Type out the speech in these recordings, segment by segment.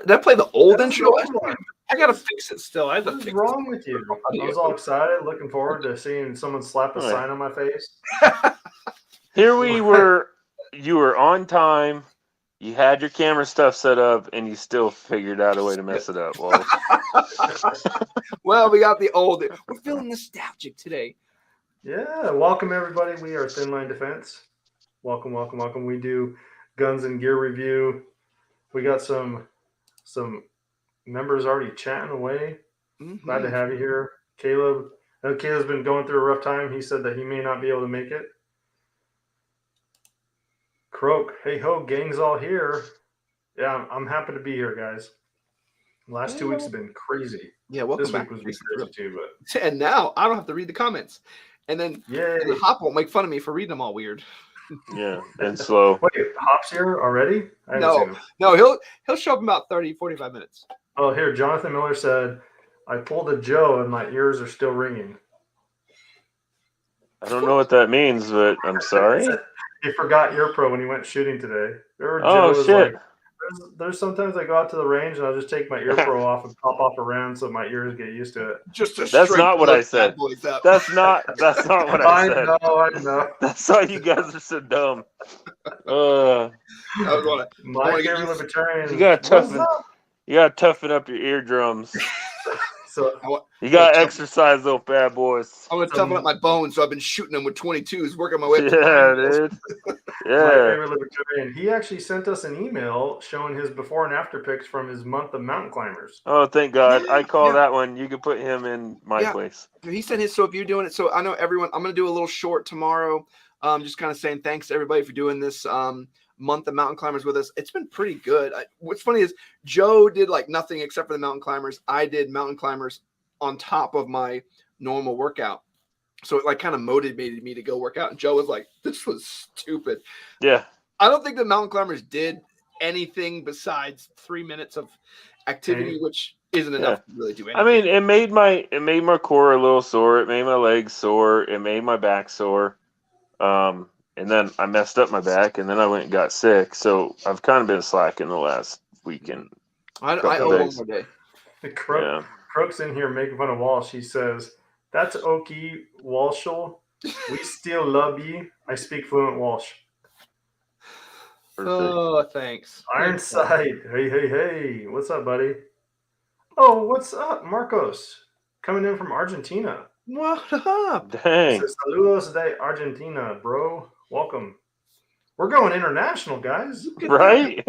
Did I play the old That's intro? the old one. I gotta fix it still. I have to What is fix wrong with you? I was all excited, looking forward to seeing someone slap a sign on my face. Here we were. You were on time. You had your camera stuff set up, and you still figured out a way to mess it up. Well, well, we got the old. We're feeling nostalgic today. Yeah, welcome everybody. We are Thin Line Defense. Welcome, welcome, welcome. We do guns and gear review. We got some members already chatting away. Glad to have you here, Caleb. I know Caleb's been going through a rough time. He said that he may not be able to make it. Croak, hey ho, gang's all here. Yeah, I'm happy to be here, guys. The last 2 weeks have been crazy. Yeah, welcome this back. week was crazy too, but and now I don't have to read the comments, and then Hop won't make fun of me for reading them all weird. Yeah, and slow. Wait, Hop's here already? I haven't seen him. No, he'll show up in about 30, 45 minutes. Oh, here, Jonathan Miller said, I pulled a Joe and my ears are still ringing. I don't know what that means, but I'm sorry. He forgot ear pro when he went shooting today. Oh, shit. Like, there's sometimes I go out to the range and I'll just take my ear pro off and pop off a round so my ears get used to it. That's not what I said. That's not what I said. I know. That's why you guys are so dumb. My favorite libertarian. You gotta toughen up your eardrums. So you gotta exercise those bad boys. I'm gonna toughen up my bones, so I've been shooting them with 22s, working my way. Yeah, dude. Yeah. My favorite libertarian. He actually sent us an email showing his before and after pics from his month of mountain climbers. Oh, thank God! I call that one. You can put him in my place. He sent his. So if you're doing it, so I know everyone. I'm gonna do a little short tomorrow. Just kind of saying thanks to everybody for doing this. Month of mountain climbers with us. It's been pretty good. What's funny is Joe did like nothing except for the mountain climbers. I did mountain climbers on top of my normal workout. So it like kind of motivated me to go work out. And Joe was like, this was stupid. Yeah. I don't think the mountain climbers did anything besides 3 minutes of activity, which isn't enough to really do anything. I mean, it made my core a little sore. It made my legs sore. It made my back sore. And then I messed up my back, and then I went and got sick. So I've kind of been slacking the last weekend. I owe one more day. Croak's in here making fun of Walsh. He says, that's Okie Walshall. We still love you. I speak fluent Walsh. Perfect. Oh, thanks. Ironside. Hey. What's up, buddy? Oh, what's up, Marcos? Coming in from Argentina. What up? Dang. Saludos de Argentina, bro. Welcome. We're going international, guys. Right?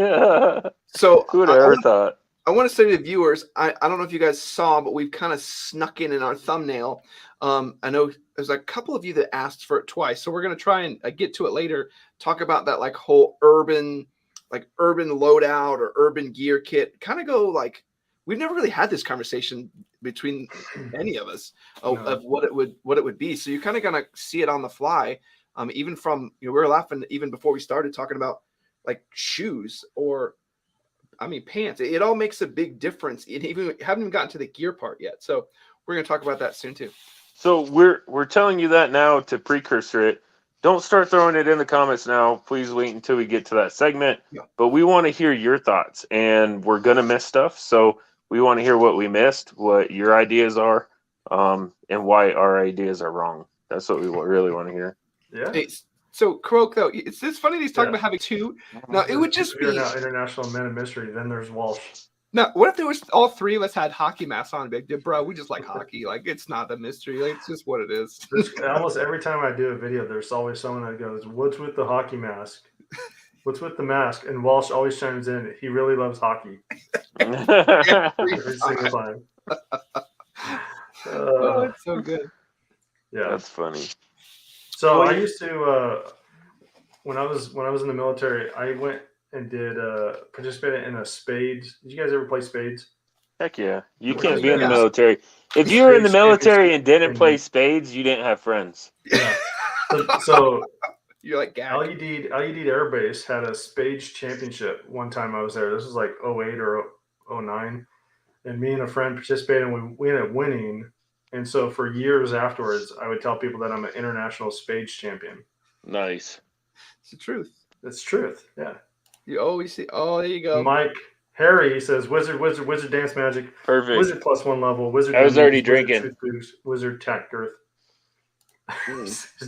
So who would have ever thought? I want to say to the viewers, I don't know if you guys saw, but we've kind of snuck in our thumbnail. I know there's a couple of you that asked for it twice, so we're going to try and get to it later. Talk about that like whole urban loadout or urban gear kit. Kind of go like we've never really had this conversation between any of us of what it would be. So you're kind of gonna see it on the fly. Even from we were laughing even before we started talking about like shoes or pants. It all makes a big difference. We haven't even gotten to the gear part yet. So we're gonna talk about that soon too. So we're telling you that now to precursor it. Don't start throwing it in the comments now. Please wait until we get to that segment. Yeah. But we want to hear your thoughts, and we're gonna miss stuff. So we want to hear what we missed, what your ideas are, and why our ideas are wrong. That's what we really want to hear. Yeah. Hey, so Croak, though, it's this funny that he's talking about having two. Now it would just be now International Men of Mystery. Then there's Walsh. Now, what if there was all three of us had hockey masks on? Big bro, we just like hockey. Like it's not a mystery. Like, it's just what it is. Almost every time I do a video, there's always someone that goes, "What's with the hockey mask? What's with the mask?" And Walsh always chimes in, he really loves hockey. Every single time. Oh, it's so good. Yeah, that's funny. So I used to when I was in the military, I went and did participated in a spades. Did you guys ever play spades? Heck yeah. You can't be in the military. If you were in the military and didn't play spades, you didn't have friends. Yeah. So you're like LUD Air Base had a spades championship one time I was there. This was like 08 or 09. And me and a friend participated and we ended up winning. And so for years afterwards, I would tell people that I'm an international spades champion. Nice. It's the truth. It's truth. Yeah. You always see. Oh, there you go. Mike Harry says Wizard Dance Magic, Perfect. Wizard +1 level, Wizard. I was already Wizard drinking. Truth Boost, Wizard Tack Girth.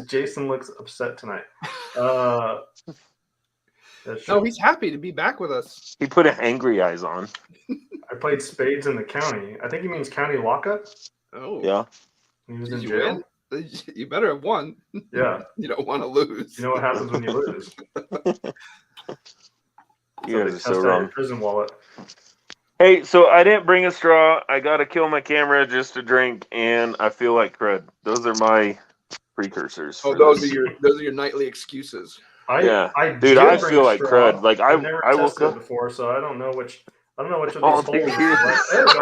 Jason looks upset tonight. No, he's happy to be back with us. He put angry eyes on. I played spades in the county. I think he means county lockup. Oh, Yeah. He was Did in you jail. win? You better have won. Yeah. You don't want to lose. You know what happens when you lose. You guys are test so out wrong. your prison wallet. Hey, so I didn't bring a straw. I got to kill my camera just to drink, and I feel like crud. Those are my precursors. Oh, for those this. are your nightly excuses. Yeah. I Dude, did I bring feel a like straw. crud. Like I've never I woke tested it up. before, so I don't know which of these Oh, holes. there There we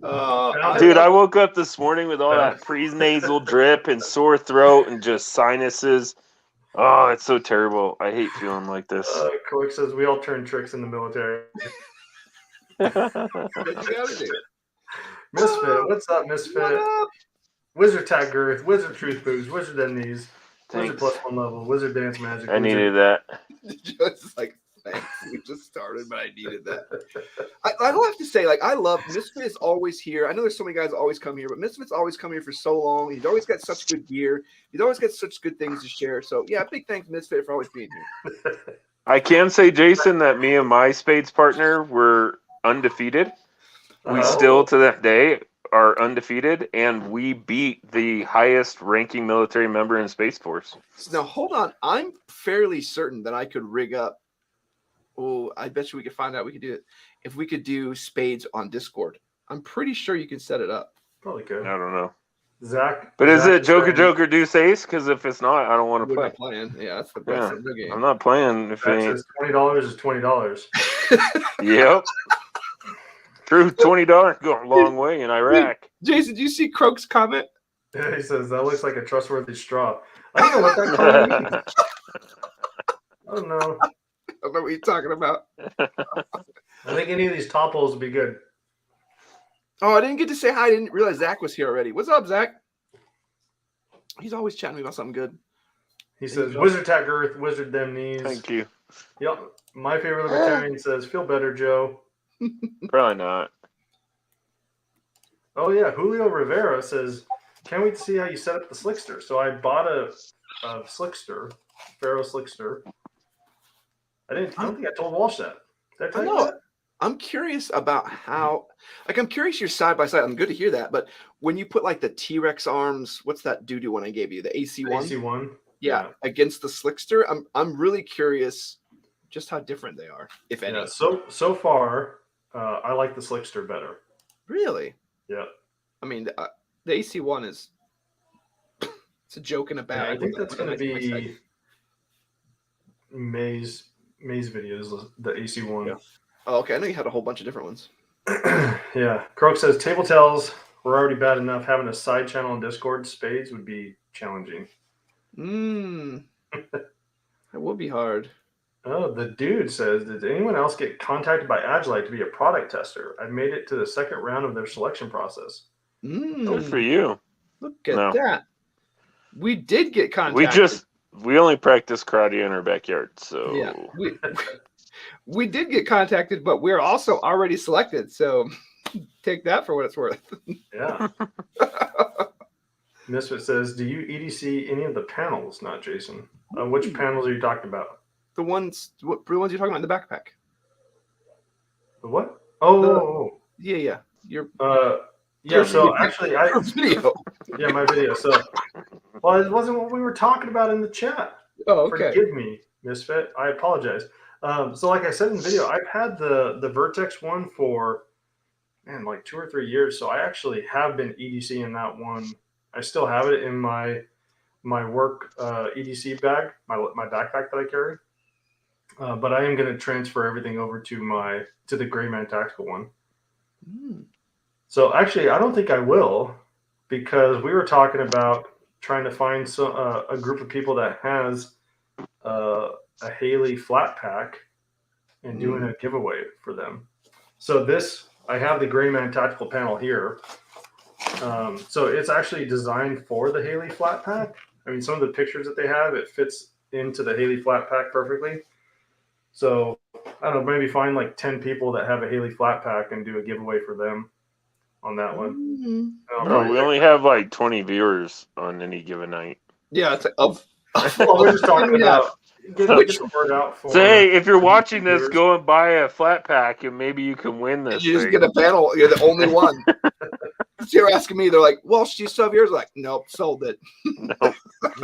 go. Dude, I woke up this morning with all that pre-nasal drip and sore throat and just sinuses. Oh, it's so terrible. I hate feeling like this. Cork says we all turn tricks in the military. What you gotta do? Misfit, what's up, Misfit? What up? Wizard Tag Girth, Wizard Truth Boost, Wizard Ends, Wizard Thanks. +1 level, Wizard Dance Magic. I needed that. Just like, thanks. We just started, but I needed that. I don't have to say, like, I love Misfit is always here. I know there's so many guys that always come here, but Misfit's always come here for so long. He's always got such good gear. He's always got such good things to share. So yeah, big thanks Misfit for always being here. I can say, Jason, that me and my spades partner were undefeated. We still, to that day, are undefeated, and we beat the highest ranking military member in Space Force. Now hold on, I'm fairly certain that I could rig up. Oh, I bet you we could find out. We could do it if we could do spades on Discord. I'm pretty sure you can set it up. Probably could. I don't know. Zach. But is Zach it Joker saying- Joker Deuce Ace? Because if it's not, I don't want to We're play. not playing. Yeah, that's the best in the game. I'm not playing if it Zach ain't. says $20 is $20. Yep. True, $20 go a long way in Iraq. Jason, do you see Croak's comment? Yeah, he says that looks like a trustworthy straw. I don't know what that comment means. I don't know. I don't know what you're talking about. I think any of these top holes would be good. Oh, I didn't get to say hi. I didn't realize Zach was here already. What's up, Zach? He's always chatting to me about something good. He says, Wizard Tack Earth, Wizard Them Knees. Thank you. Yep. My favorite libertarian says, feel better, Joe. Probably not. Oh, yeah. Julio Rivera says, can't wait to see how you set up the Slickster. So I bought a Slickster, Pharaoh Slickster. I don't think I told Walsh that. Did I tell you that? I'm curious about how, like, I'm curious your side by side. I'm good to hear that. But when you put like the T-Rex arms, what's that doo-doo one I gave you? The AC1? AC1. Yeah, against the Slickster. I'm really curious just how different they are, if any. Yeah, so far, I like the Slickster better. Really? Yeah. I mean, the AC1 is it's a joke in a bag. Yeah, I think that's going to nice be May's videos, the AC1. Yeah. Oh, okay. I know you had a whole bunch of different ones. Yeah. Croak says, table tells were already bad enough. Having a side channel in Discord, spades would be challenging. That would be hard. Oh, the dude says, did anyone else get contacted by A-Jac to be a product tester? I made it to the second round of their selection process. Good for you. Look at that. We did get contacted. We only practice karate in our backyard, so yeah, we did get contacted, but we're also already selected. So take that for what it's worth. Yeah. Misfit says, do you EDC any of the panels? Not Jason. Which panels are you talking about? The ones you're talking about in the backpack. The what? Oh, yeah. You're yeah. So actually, video. Yeah, my video. So, well, it wasn't what we were talking about in the chat. Oh, okay. Forgive me, Misfit. I apologize. So, like I said in the video, I've had the Vertx one for like 2 or 3 years. So I actually have been EDCing that one. I still have it in my work EDC bag, my backpack that I carry. But I am going to transfer everything over to the gray Man Tactical one. So actually, I don't think I will, because we were talking about trying to find a group of people that has a Haley flat pack and doing a giveaway for them. So I have the gray Man Tactical panel here. So it's actually designed for the Haley flat pack. I mean, some of the pictures that they have, it fits into the Haley flat pack perfectly. So I don't know, maybe find like 10 people that have a Haley flat pack and do a giveaway for them on that one. Mm-hmm. No, we only have like 20 viewers on any given night. Yeah, it's like of Well, we're just talking about get the word out for. So hey, if you're watching this, viewers. go and buy a flat pack, and maybe you can win this. You just thing. get a panel. You're the only one. They're asking me. They're like, "Well, do you still have yours?" Like, nope, sold it. Nope.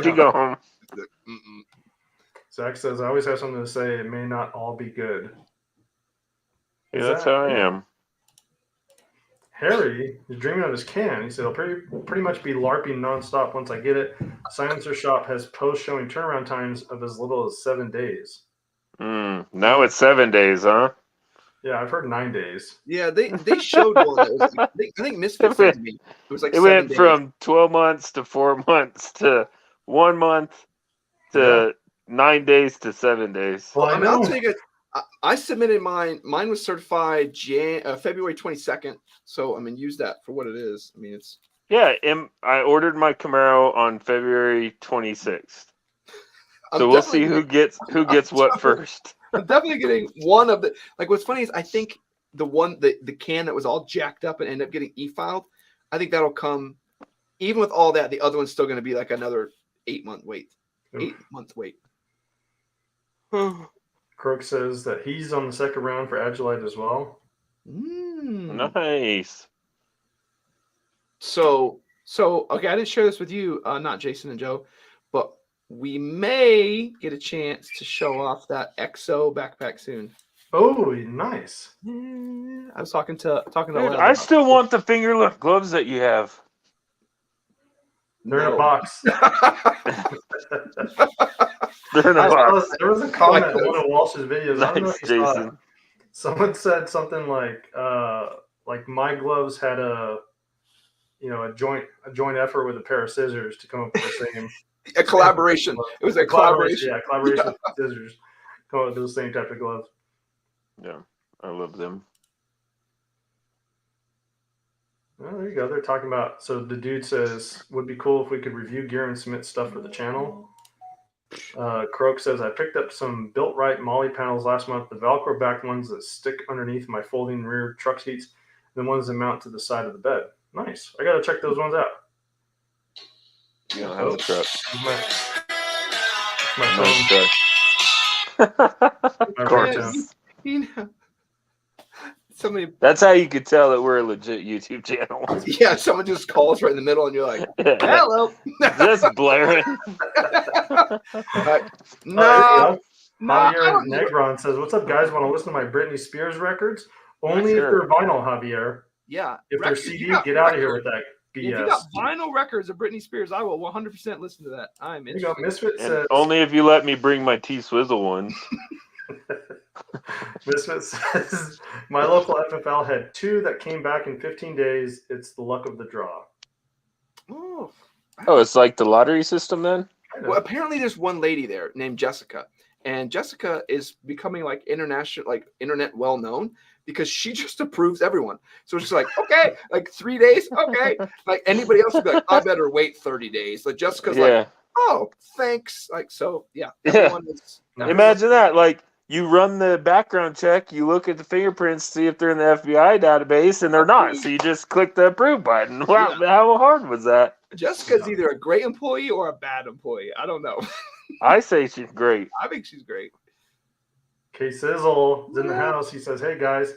You go home. Mm-mm. Zach says, "I always have something to say. It may not all be good." Yeah, that's how I am. Harry is dreaming of his can. He said, "I'll pretty much be LARPing nonstop once I get it." Silencer Shop has posts showing turnaround times of as little as 7 days. Now it's 7 days, huh? Yeah, I've heard 9 days. Yeah, they showed one. That was like, I think Misfit sent me. It was like It 7 went days. from 12 months to 4 months to 1 month to 9 days to 7 days. Well, I mean, I'll take it. I submitted mine. Mine was certified February 22nd. So I mean, use that for what it is. I mean, it's I ordered my Camaro on February 26th. So we'll see who gets what first. I'm definitely getting one of the. Like, what's funny is I think the can that was all jacked up and ended up getting e-filed. I think that'll come. Even with all that, the other one's still going to be like another 8-month wait. 8-month wait. Croak says that he's on the second round for Agilite as well. Nice. So okay, I didn't share this with you, not Jason and Joe, but we may get a chance to show off that XO backpack soon. Oh, nice. I was talking to Dude, I still want the finger lift gloves that you have. They're in a box. They're in a box. There was a comment in one of Walsh's videos. I don't know if you saw Jason. it. Someone said something like my gloves had a joint effort with a pair of scissors to come up with the same. A collaboration. It was a collaboration. Yeah, collaboration with scissors. Come up with the same type of gloves. Yeah, I love them. Well, there you go. They're talking about. So the dude says, "Would be cool if we could review gear and submit stuff for the channel." Croak says, "I picked up some built right Molly panels last month. The Velcro backed ones that stick underneath my folding rear truck seats, and the ones that mount to the side of the bed. Nice. I gotta check those ones out." You don't have a truck. My Nice truck. My Of course. ringtone. You know, somebody. That's how you could tell that we're a legit YouTube channel. Yeah, someone just calls right in the middle, and you're like, "Hello." Just blaring. No. Javier Negron says, "What's up, guys? Want to listen to my Britney Spears records? Only if they're vinyl, Javier. Yeah. If they're CD, get out of here with that BS. If you got vinyl records of Britney Spears, I will 100% listen to that. I'm There you go. interested. Misfit says, only if you let me bring my T-Swizzle ones. Misfit says, my local FFL had 2 that came back in 15 days. It's the luck of the draw. Oh, it's like the lottery system then? well, apparently there's one lady there named Jessica, and Jessica is becoming like international, like internet well known because she just approves everyone. So it's just like, okay, like 3 days, okay. Like anybody else would be like, I better wait 30 days. Like Jessica's like, oh, thanks. Like so, yeah. Everyone is. Imagine that, like. You run the background check, you look at the fingerprints, see if they're in the FBI database, and they're not. So you just click the approve button. Wow, how hard was that? Jessica's either a great employee or a bad employee. I don't know. I say she's great. I think she's great. K-Sizzle is in the house. He says, hey, guys,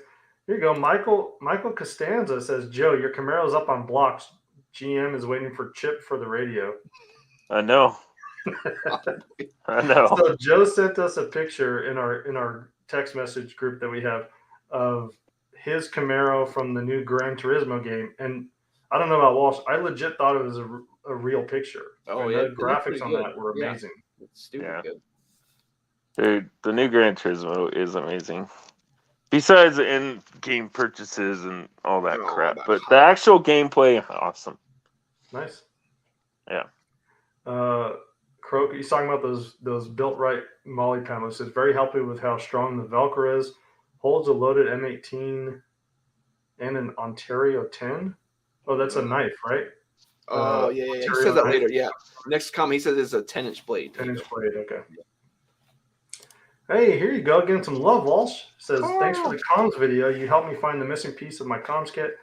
here you go. Michael Costanza says, Joe, your Camaro's up on blocks. GM is waiting for Chip for the radio. I know. I know. So Joe sent us a picture in our text message group that we have of his Camaro from the new Gran Turismo game, and I don't know about Walsh. I legit thought it was a real picture. Oh, and the graphics on that were amazing. Yeah. It's stupid good. Dude, the new Gran Turismo is amazing. Besides the in-game purchases and all that crap, but the actual gameplay, awesome. Nice. Yeah. Croak, he's talking about those built right Molly panels. He says very happy with how strong the Velcro is. Holds a loaded M18 and an Ontario 10. Oh, that's a knife, right? Oh, yeah. He says that later. Yeah. Next comment, he says it's a 10-inch blade. 10-inch blade. Okay. Hey, here you go. Getting some love, Walsh. Says, thanks for Oh. the comms video. You helped me find the missing piece of my comms kit.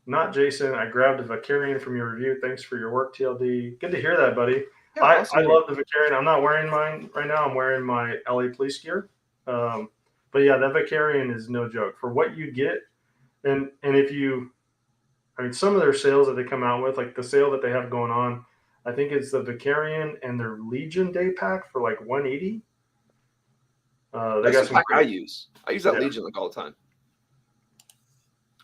Not Jason. I grabbed a Vicarian from your review. Thanks for your work, TLD. Good to hear that, buddy. Yeah, I awesome. love the Vicarian. I'm not wearing mine right now. I'm wearing my LA police gear. But yeah, that Vicarian is no joke. For what you get, and if you, I mean, some of their sales that they come out with, like the sale that they have going on, I think it's the Vicarian and their Legion Day pack for like 180. They That's got the some pack I great. use. I use that Yeah. Legion like all the time.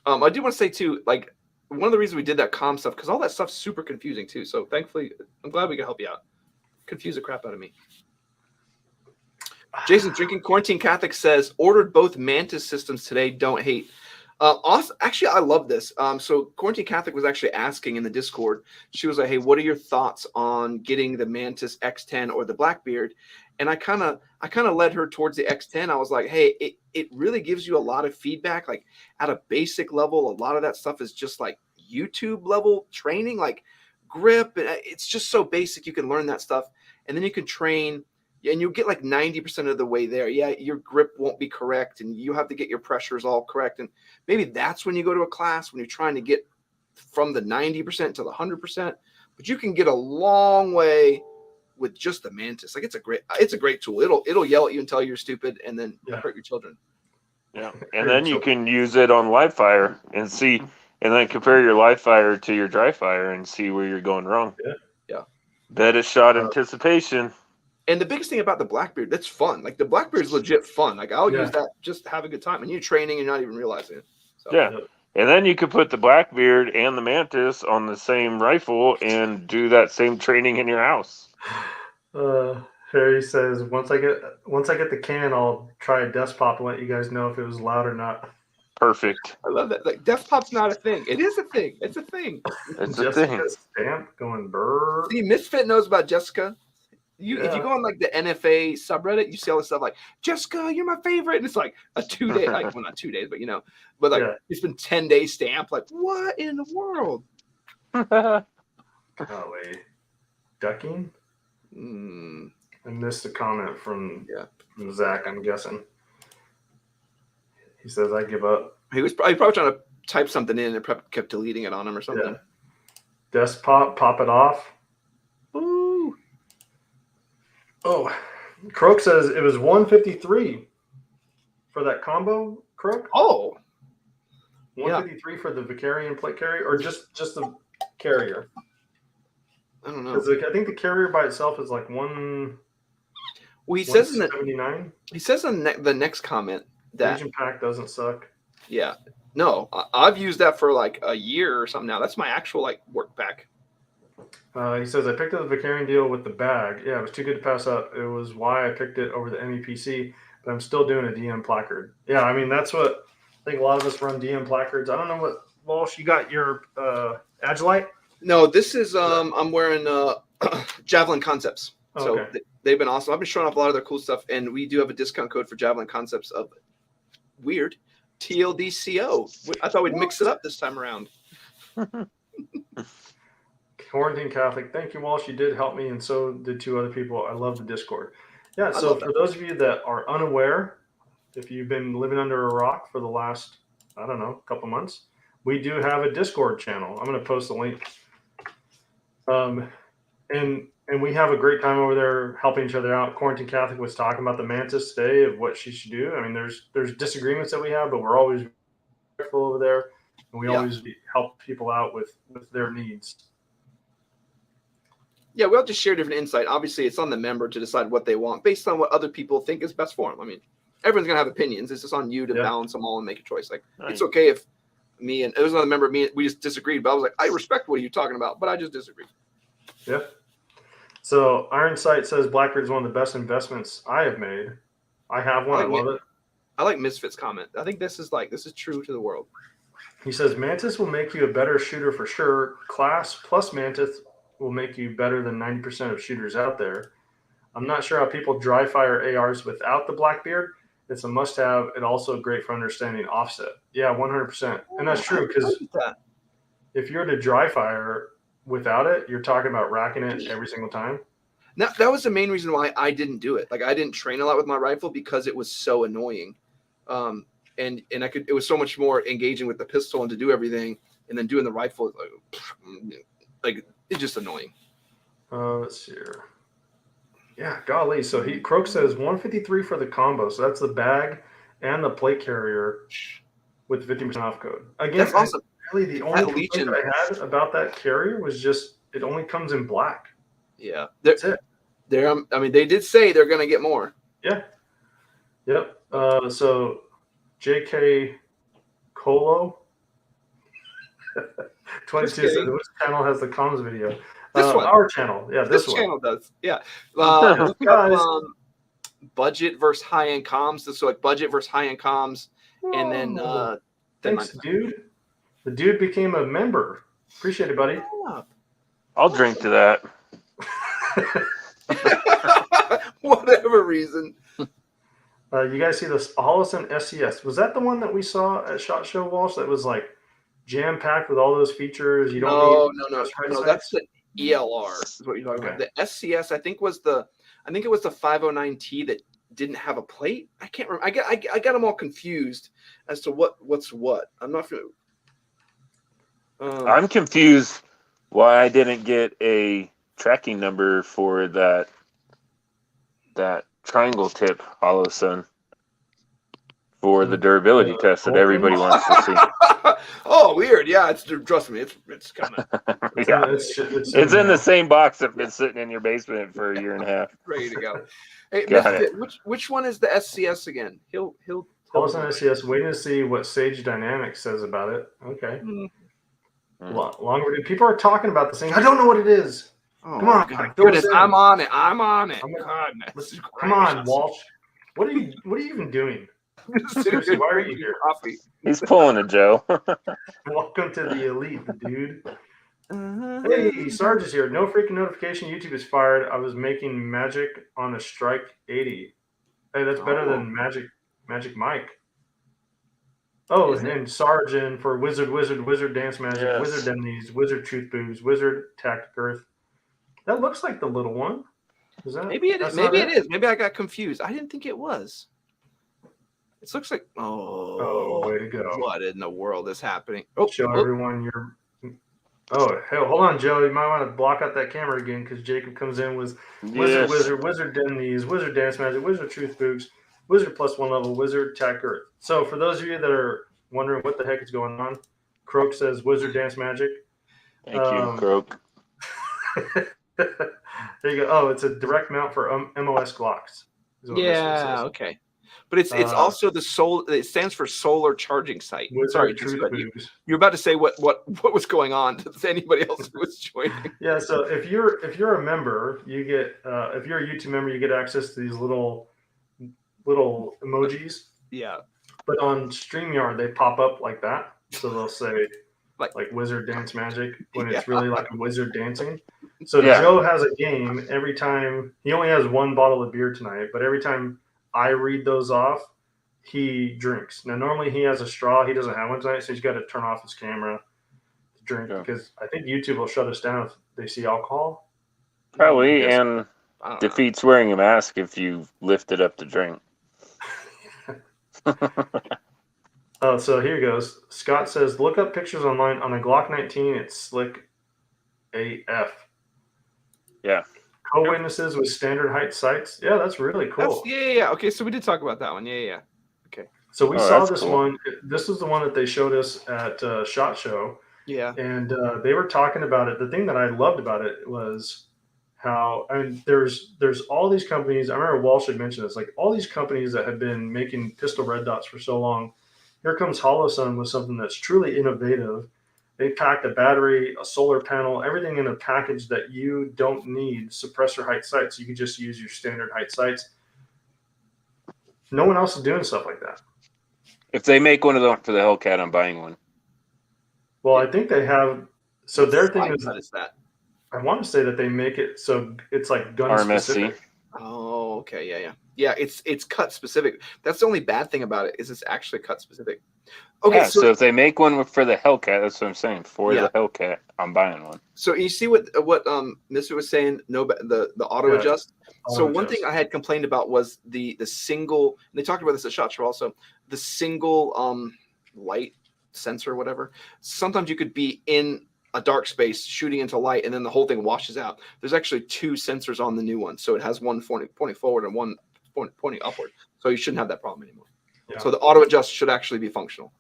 I do want to say too, like one of the reasons we did that comm stuff because all that stuff's super confusing too. So thankfully, I'm glad we could help you out. Confuse the crap out of me. Jason Drinking Quarantine Catholic says ordered both Mantis systems today. Don't hate. Also, actually, I love this. So Quarantine Catholic was actually asking in the Discord. She was like, "Hey, what are your thoughts on getting the Mantis X10 or the Blackbeard?" And I kind of led her towards the X10. I was like, "Hey, it really gives you a lot of feedback. Like at a basic level, a lot of that stuff is just like YouTube level training, like grip. And it's just so basic. You can learn that stuff, and then you can train." And you'll get like 90% of the way there. Yeah, your grip won't be correct, and you have to get your pressures all correct. And maybe that's when you go to a class when you're trying to get from the 90% to the 100%. But you can get a long way with just the Mantis. Like it's a great tool. It'll yell at you and tell you you're stupid, and then hurt your children. Yeah, and then you can use it on live fire and see, and then compare your live fire to your dry fire and see where you're going wrong. Yeah. Better shot anticipation. And the biggest thing about the Blackbeard, that's fun. Like the Blackbeard is legit fun. Like I'll use that just to have a good time, and you're training and you're not even realizing it. So, yeah. And then you could put the Blackbeard and the Mantis on the same rifle and do that same training in your house. Harry says, once I get the can, I'll try a desk pop and let you guys know if it was loud or not. Perfect. I love that. Like desk pop's not a thing. It is a thing. It's a thing. It's a thing. Jessica's stamp going burr. See, Misfit knows about Jessica. If you go on like the NFA subreddit, you see all this stuff like Jessica, you're my favorite, and it's like a 2-day, like well not 2 days, but like it's been 10-day stamp. Like what in the world? Golly, ducking. I missed a comment from Zach. I'm guessing he says I give up. He was probably trying to type something in and kept deleting it on him or something. Yeah. Desk pop it off. Ooh. Oh, Croak says it was 153 for that combo, Croak. Oh, 153 for the Vicarian plate carrier, or just the carrier. I don't know. Because I think the carrier by itself is like 1. Well, he says 79. He says in the next comment that Legion pack doesn't suck. Yeah, no, I've used that for like a year or something now. That's my actual like work pack. He says, I picked up the Vicarian deal with the bag. Yeah, it was too good to pass up. It was why I picked it over the MEPC, but I'm still doing a DM placard. Yeah, I mean, that's what I think a lot of us run DM placards. I don't know what, Walsh, you got your Agilite? No, this is, I'm wearing Javlin Concepts. So okay. They've been awesome. I've been showing off a lot of their cool stuff, and we do have a discount code for Javlin Concepts of weird TLDCO. I thought we'd mix it up this time around. Quarantine Catholic, thank you, Walsh. You did help me, and so did 2 other people. I love the Discord. Yeah, so for those of you that are unaware, if you've been living under a rock for the last, I don't know, couple months, we do have a Discord channel. I'm going to post a link. And we have a great time over there helping each other out. Quarantine Catholic was talking about the Mantis today of what she should do. I mean, there's disagreements that we have, but we're always respectful over there, and we always help people out with their needs. Yeah, we all just share different insight. Obviously, it's on the member to decide what they want based on what other people think is best for them. I mean, everyone's going to have opinions. It's just on you to balance them all and make a choice. Like, it's okay if me and there's another member of me, we just disagreed. But I was like, I respect what you're talking about, but I just disagree. Yeah. So Iron Sight says Blackbeard is one of the best investments I have made. I have one. I love it. I like Misfit's comment. I think this is true to the world. He says Mantis will make you a better shooter for sure. Class plus Mantis will make you better than 90% of shooters out there. I'm not sure how people dry fire ARs without the Blackbeard. It's a must-have and also great for understanding offset. Yeah, 100%. And that's true because if you're to dry fire without it, you're talking about racking it every single time. That was the main reason why I didn't do it. Like I didn't train a lot with my rifle because it was so annoying. And it was so much more engaging with the pistol and to do everything, and then doing the rifle, like it's just annoying. Let's see here. Yeah, golly. So Croak says 153 for the combo. So that's the bag and the plate carrier with 50% off code. Again, That's awesome. Really, the only complaint that I had about that carrier was just it only comes in black. Yeah, that's it. I mean, they did say they're going to get more. Yeah. Yep. So JK Colo 22 says which channel has the comms video? This one. Our channel. Yeah, this one. Channel does. Yeah. Look up, budget versus high-end comms. This is like budget versus high-end comms. And then thanks, dude. The dude became a member. Appreciate it, buddy. I'll drink to that. Whatever reason. You guys see this Holosun SCS? Was that the one that we saw at SHOT Show, Walsh? That was like jam packed with all those features. You don't need no. That's the ELR. Is what you're talking about. The SCS, I think it was the 509T that didn't have a plate. I can't remember. I got them all confused as to what's what. I'm not familiar. I'm confused why I didn't get a tracking number for that triangle tip Holosun for the durability test that everybody wants to see. Oh, weird. Yeah, trust me, it's coming. Yeah. It's in the same box that been sitting in your basement for a year and a half. Ready to go. Hey, which one is the SCS again? He'll Holosun SCS. Waiting to see what Sage Dynamics says about it. Okay. Longer. People are talking about this thing. I don't know what it is. Oh, come on, goodness, I'm on it. Come on, Walsh. What are you even doing? Seriously, why are you here? Coffee. He's pulling a Joe. Welcome to the elite, dude. Hey, Sarge is here. No freaking notification. YouTube is fired. I was making magic on a Strike 80. Hey, that's better than Magic Mike. Oh, and Sarge for Wizard Dance Magic, yes. Wizard Demnies, Wizard Truth Boobs, Wizard Tactic Earth. That looks like the little one. Is that maybe it is? Maybe it is. Maybe I got confused. I didn't think it was. It looks like way to go. What in the world is happening? Show everyone your hell, hold on, Joe. You might want to block out that camera again because Jacob comes in with Wizard Demnies, Wizard Dance Magic, Wizard Truth Boobs, Wizard +1 level, Wizard Tactic Earth. So for those of you that are wondering what the heck is going on, Croak says Wizard Dance Magic. Thank you, Croak. There you go. Oh, it's a direct mount for MOS Glocks. Yeah, okay. But it's also the soul. It stands for solar charging site. Sorry, you're about to say what was going on to anybody else who was joining. Yeah, so if you're a member, you get if you're a YouTube member, you get access to these little emojis. Yeah. But on StreamYard, they pop up like that. So they'll say like Wizard Dance Magic when it's really like a wizard dancing. So Joe has a game every time. He only has one bottle of beer tonight, but every time I read those off, he drinks. Now, normally he has a straw. He doesn't have one tonight, so he's got to turn off his camera to drink because I think YouTube will shut us down if they see alcohol. Probably, and defeats wearing a mask if you lift it up to drink. So here goes. Scott says, look up pictures online on a Glock 19. It's slick AF. Yeah. Co-witnesses with standard height sights. Yeah, that's really cool. Yeah. Okay, so we did talk about that one. Yeah. Okay. So we saw this one. This is the one that they showed us at SHOT Show. Yeah. And they were talking about it. The thing that I loved about it was how, there's all these companies. I remember Walsh had mentioned this, like all these companies that have been making pistol red dots for so long. Here comes Holosun with something that's truly innovative. They packed a battery, a solar panel, everything in a package that you don't need suppressor height sights. You can just use your standard height sights. No one else is doing stuff like that. If they make one of them for the Hellcat, I'm buying one. Well, I think they have. So their thing is that. I want to say that they make it so it's like gun RMSC. specific. Oh, okay, yeah. It's cut specific. That's the only bad thing about it is it's actually cut specific. Okay, Yeah, so if they make one for the Hellcat, that's what I'm saying. For Yeah. the Hellcat, I'm buying one. so you see what Mr. was saying? No, the auto Yeah, adjust. So auto one adjust. thing I had complained about was the single. And they talked about this at SHOT Show also. The single light sensor, whatever. Sometimes you could be in a dark space shooting into light, and then the whole thing washes out. There's actually two sensors on the new one, so it has one pointing forward and one pointing upward. So you shouldn't have that problem anymore. Yeah. So the auto adjust should actually be functional.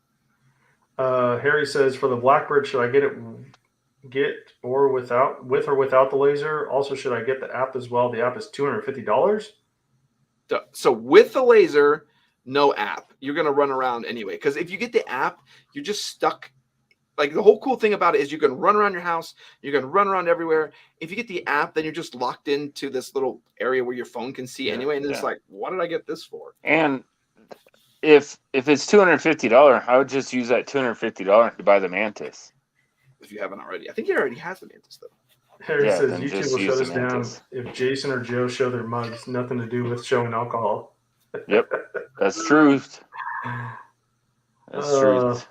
Harry says, for the Blackbird, should I get with or without the laser? Also, should I get the app as well? The app is $250. So with the laser, no app. You're going to run around anyway. Because if you get the app, you're just stuck. Like the whole cool thing about it is you can run around your house. You can run around everywhere. If you get the app, then you're just locked into this little area where your phone can see anyway. And it's like, what did I get this for? And if it's $250, I would just use that $250 to buy the Mantis. If you haven't already. I think he already has the Mantis, though. Harry says, then YouTube just will use shut the us down Mantis. if Jason or Joe show their mugs. Nothing to do with showing alcohol. Yep, that's truth. That's truth.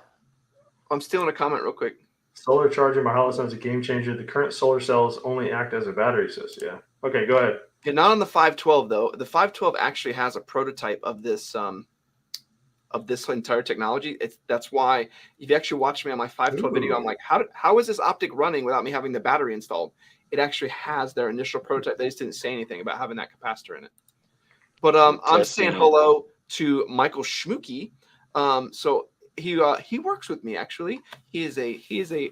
I'm stealing a comment real quick. Solar charging by Hollis is a game changer. The current solar cells only act as a battery, says, yeah. Okay, go ahead. Yeah, not on the 512 though. The 512 actually has a prototype of this entire technology. That's why if you actually watch me on my 512 video, I'm like, how is this optic running without me having the battery installed? It actually has their initial prototype. They just didn't say anything about having that capacitor in it. But I'm saying hello to Michael Schmooky. So he works with me actually. He is a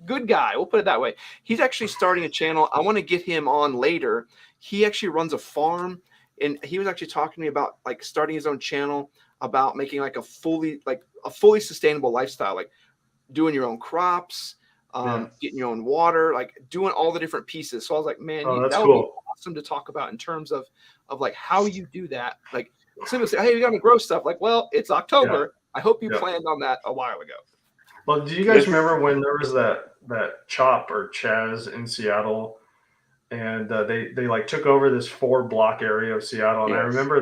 good guy. We'll put it that way. He's actually starting a channel. I want to get him on later. He actually runs a farm, and he was actually talking to me about like starting his own channel about making like a fully sustainable lifestyle, like doing your own crops, getting your own water, like doing all the different pieces. So I was like, man, that's that would cool. be awesome to talk about in terms of like how you do that. Like simply say, hey, we got to grow stuff. Like, well, it's October. I hope you planned on that a while ago. Well, do you guys remember when there was that Chop or Chaz in Seattle, and they like took over this 4-block area of Seattle, and I remember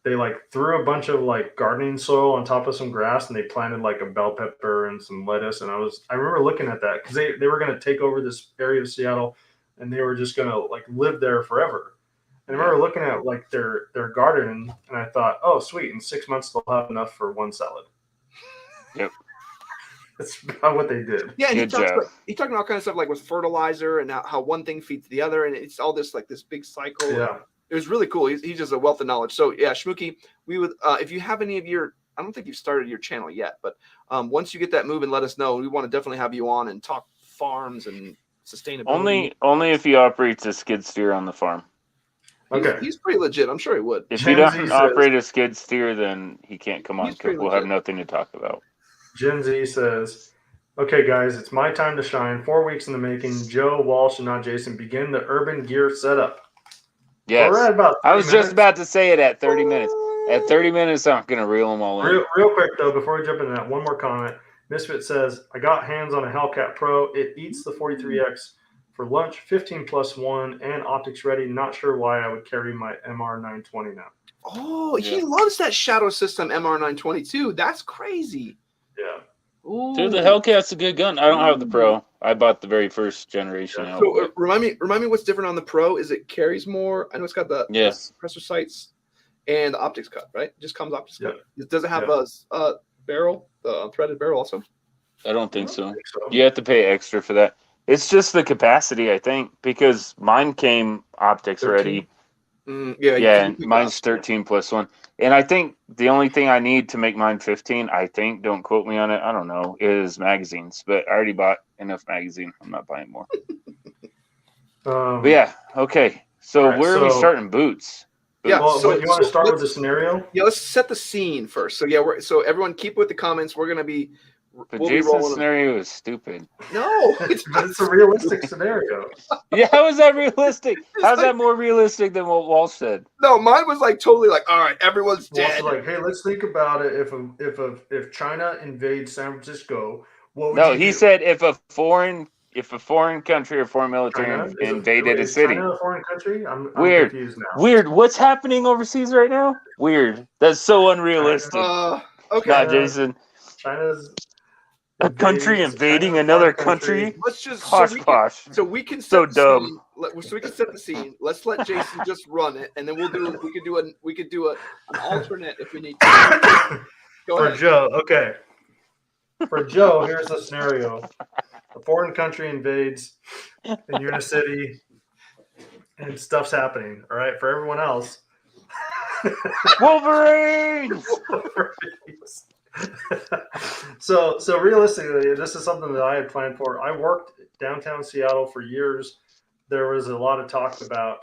they like threw a bunch of like gardening soil on top of some grass, and they planted like a bell pepper and some lettuce, and I remember looking at that because they were going to take over this area of Seattle, and they were just going to like live there forever. And I remember looking at like their garden, and I thought, oh, sweet, in 6 months they'll have enough for one salad. Yep. That's about what they did. Yeah, and he talked about all kinds of stuff like with fertilizer and how one thing feeds the other, and it's all this like this big cycle. Yeah, it was really cool. He's just a wealth of knowledge. So yeah, Schmooky, we would if you have any of your, I don't think you've started your channel yet, but once you get that moving, let us know. We want to definitely have you on and talk farms and sustainability. Only if he operates a skid steer on the farm. Okay, he's pretty legit. I'm sure he would. If he doesn't operate a skid steer, then he can't come on because we'll have nothing to talk about. Gen Z says, okay, guys, it's my time to shine. 4 weeks in the making. Joe Walsh and not Jason begin the urban gear setup. Yes. We're at about 30 I was minutes. just about to say it at 30 minutes. At 30 minutes, I'm going to reel them all in. Real quick, though, before we jump into that, one more comment. Misfit says, I got hands on a Hellcat Pro. It eats the 43X for lunch, 15+1, and optics ready. Not sure why I would carry my MR920 now. Oh, he loves that Shadow System MR922. That's crazy. Yeah. Ooh. Dude, the Hellcat's a good gun. I don't have the Pro. I bought the very first generation. Yeah. So remind me what's different on the Pro. Is it carries more? I know it's got the suppressor sights and the optics cut, right? It just comes optics cut. Does it have a barrel, the threaded barrel also? I don't think so. You have to pay extra for that. It's just the capacity, I think, because mine came optics 13. ready. And mine's 13+1. And I think the only thing I need to make mine 15, I think, don't quote me on it, I don't know, is magazines. But I already bought enough magazine. I'm not buying more. But yeah, okay. So where are we starting? Boots. Yeah. Well, so you want to start with the scenario? Yeah, let's set the scene first. So yeah, so everyone keep with the comments. We're gonna be. But Jason's scenario is stupid. No, it's a realistic scenario. Yeah, how is that realistic? How's that more realistic than what Walsh said? No, mine was like totally like, all right, everyone's dead. Like, hey, let's think about it. If China invades San Francisco, what would you do? He said if a foreign if a foreign country or foreign military China? invaded a Is city. China a foreign country? I'm Weird. confused now. Weird. What's happening overseas right now? Weird. That's so unrealistic. Okay. Nah, Jason. China's A country invading- invading China's a another foreign country? Let's just Posh. so we can set So the dumb. scene. So we can set the scene. Let's let Jason just run it, and then we could do an alternate if we need to. Go For ahead. Joe, okay. For Joe, here's the scenario: a foreign country invades, and you're in a city, and stuff's happening. All right. For everyone else, Wolverines! so realistically, this is something that I had planned for. I worked downtown Seattle for years. There was a lot of talk about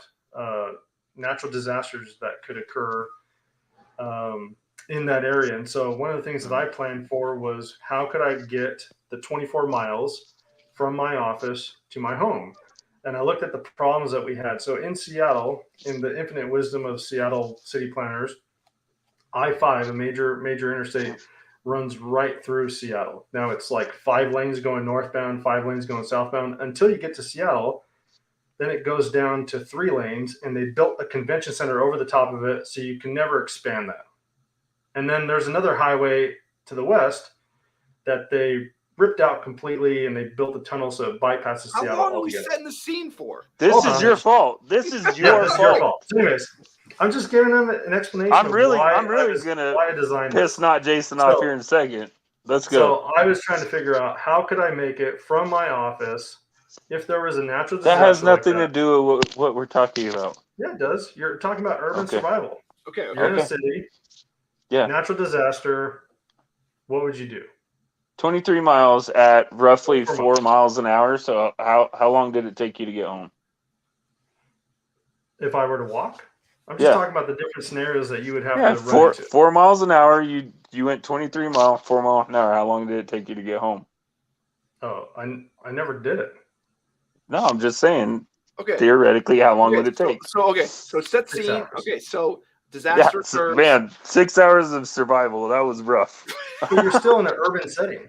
natural disasters that could occur in that area. And so one of the things that I planned for was how could I get the 24 miles from my office to my home? And I looked at the problems that we had. So in Seattle, in the infinite wisdom of Seattle city planners, I-5, a major interstate, runs right through Seattle. Now it's like 5 lanes going northbound, 5 lanes going southbound until you get to Seattle. Then it goes down to 3 lanes, and they built a convention center over the top of it, so you can never expand that. And then there's another highway to the west that they ripped out completely, and they built a tunnel so it bypasses How Seattle long are we altogether. setting the scene for? This Hold is on. your fault. This is your This is fault. your fault. So anyways, I'm just giving them an explanation I'm of really why gonna why I designed piss this. not Jason off here in a second. Let's go. So I was trying to figure out how could I make it from my office if there was a natural disaster. That has nothing like to do with what we're talking about. Yeah, it does. You're talking about urban Okay. survival. Okay. You're in a city. Yeah. Natural disaster. What would you do? 23 miles at roughly 4 4 miles an hour. So how long did it take you to get home? If I were to walk? I'm just talking about the different scenarios that you would have to run into. 4 miles an hour. You went 23 miles, 4 miles an hour. How long did it take you to get home? Oh, I never did it. No, I'm just saying. Okay. Theoretically, how long would it take? So set 6 scene. hours. Okay, so disaster Yeah, occurs. man, 6 hours of survival. That was rough. But you're still in an urban setting.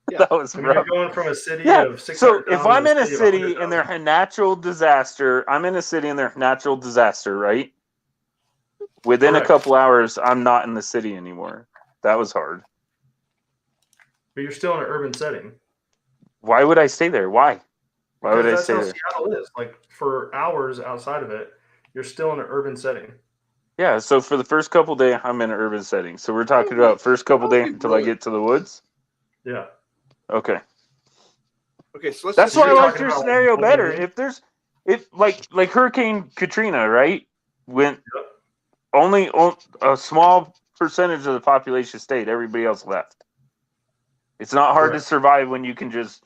Yeah. That was I mean, you're rough. going from a city Yeah. of 600,000 So if I'm in a of city 100,000. and there's a natural disaster, right? Within Correct. a couple hours, I'm not in the city anymore. That was hard. But you're still in an urban setting. Why would I stay there? Why would I Because stay that's there? how Seattle is. Like for hours outside of it, you're still in an urban setting. Yeah, so for the first couple days, I'm in an urban setting. So we're talking about first couple days until I get to the woods? Yeah. Okay. Okay, so let's That's just why I you're liked talking your about scenario like better. Wolverine? If like Hurricane Katrina, right? Went Yep. only a small percentage of the population stayed. Everybody else left. It's not hard to Correct. survive when you can just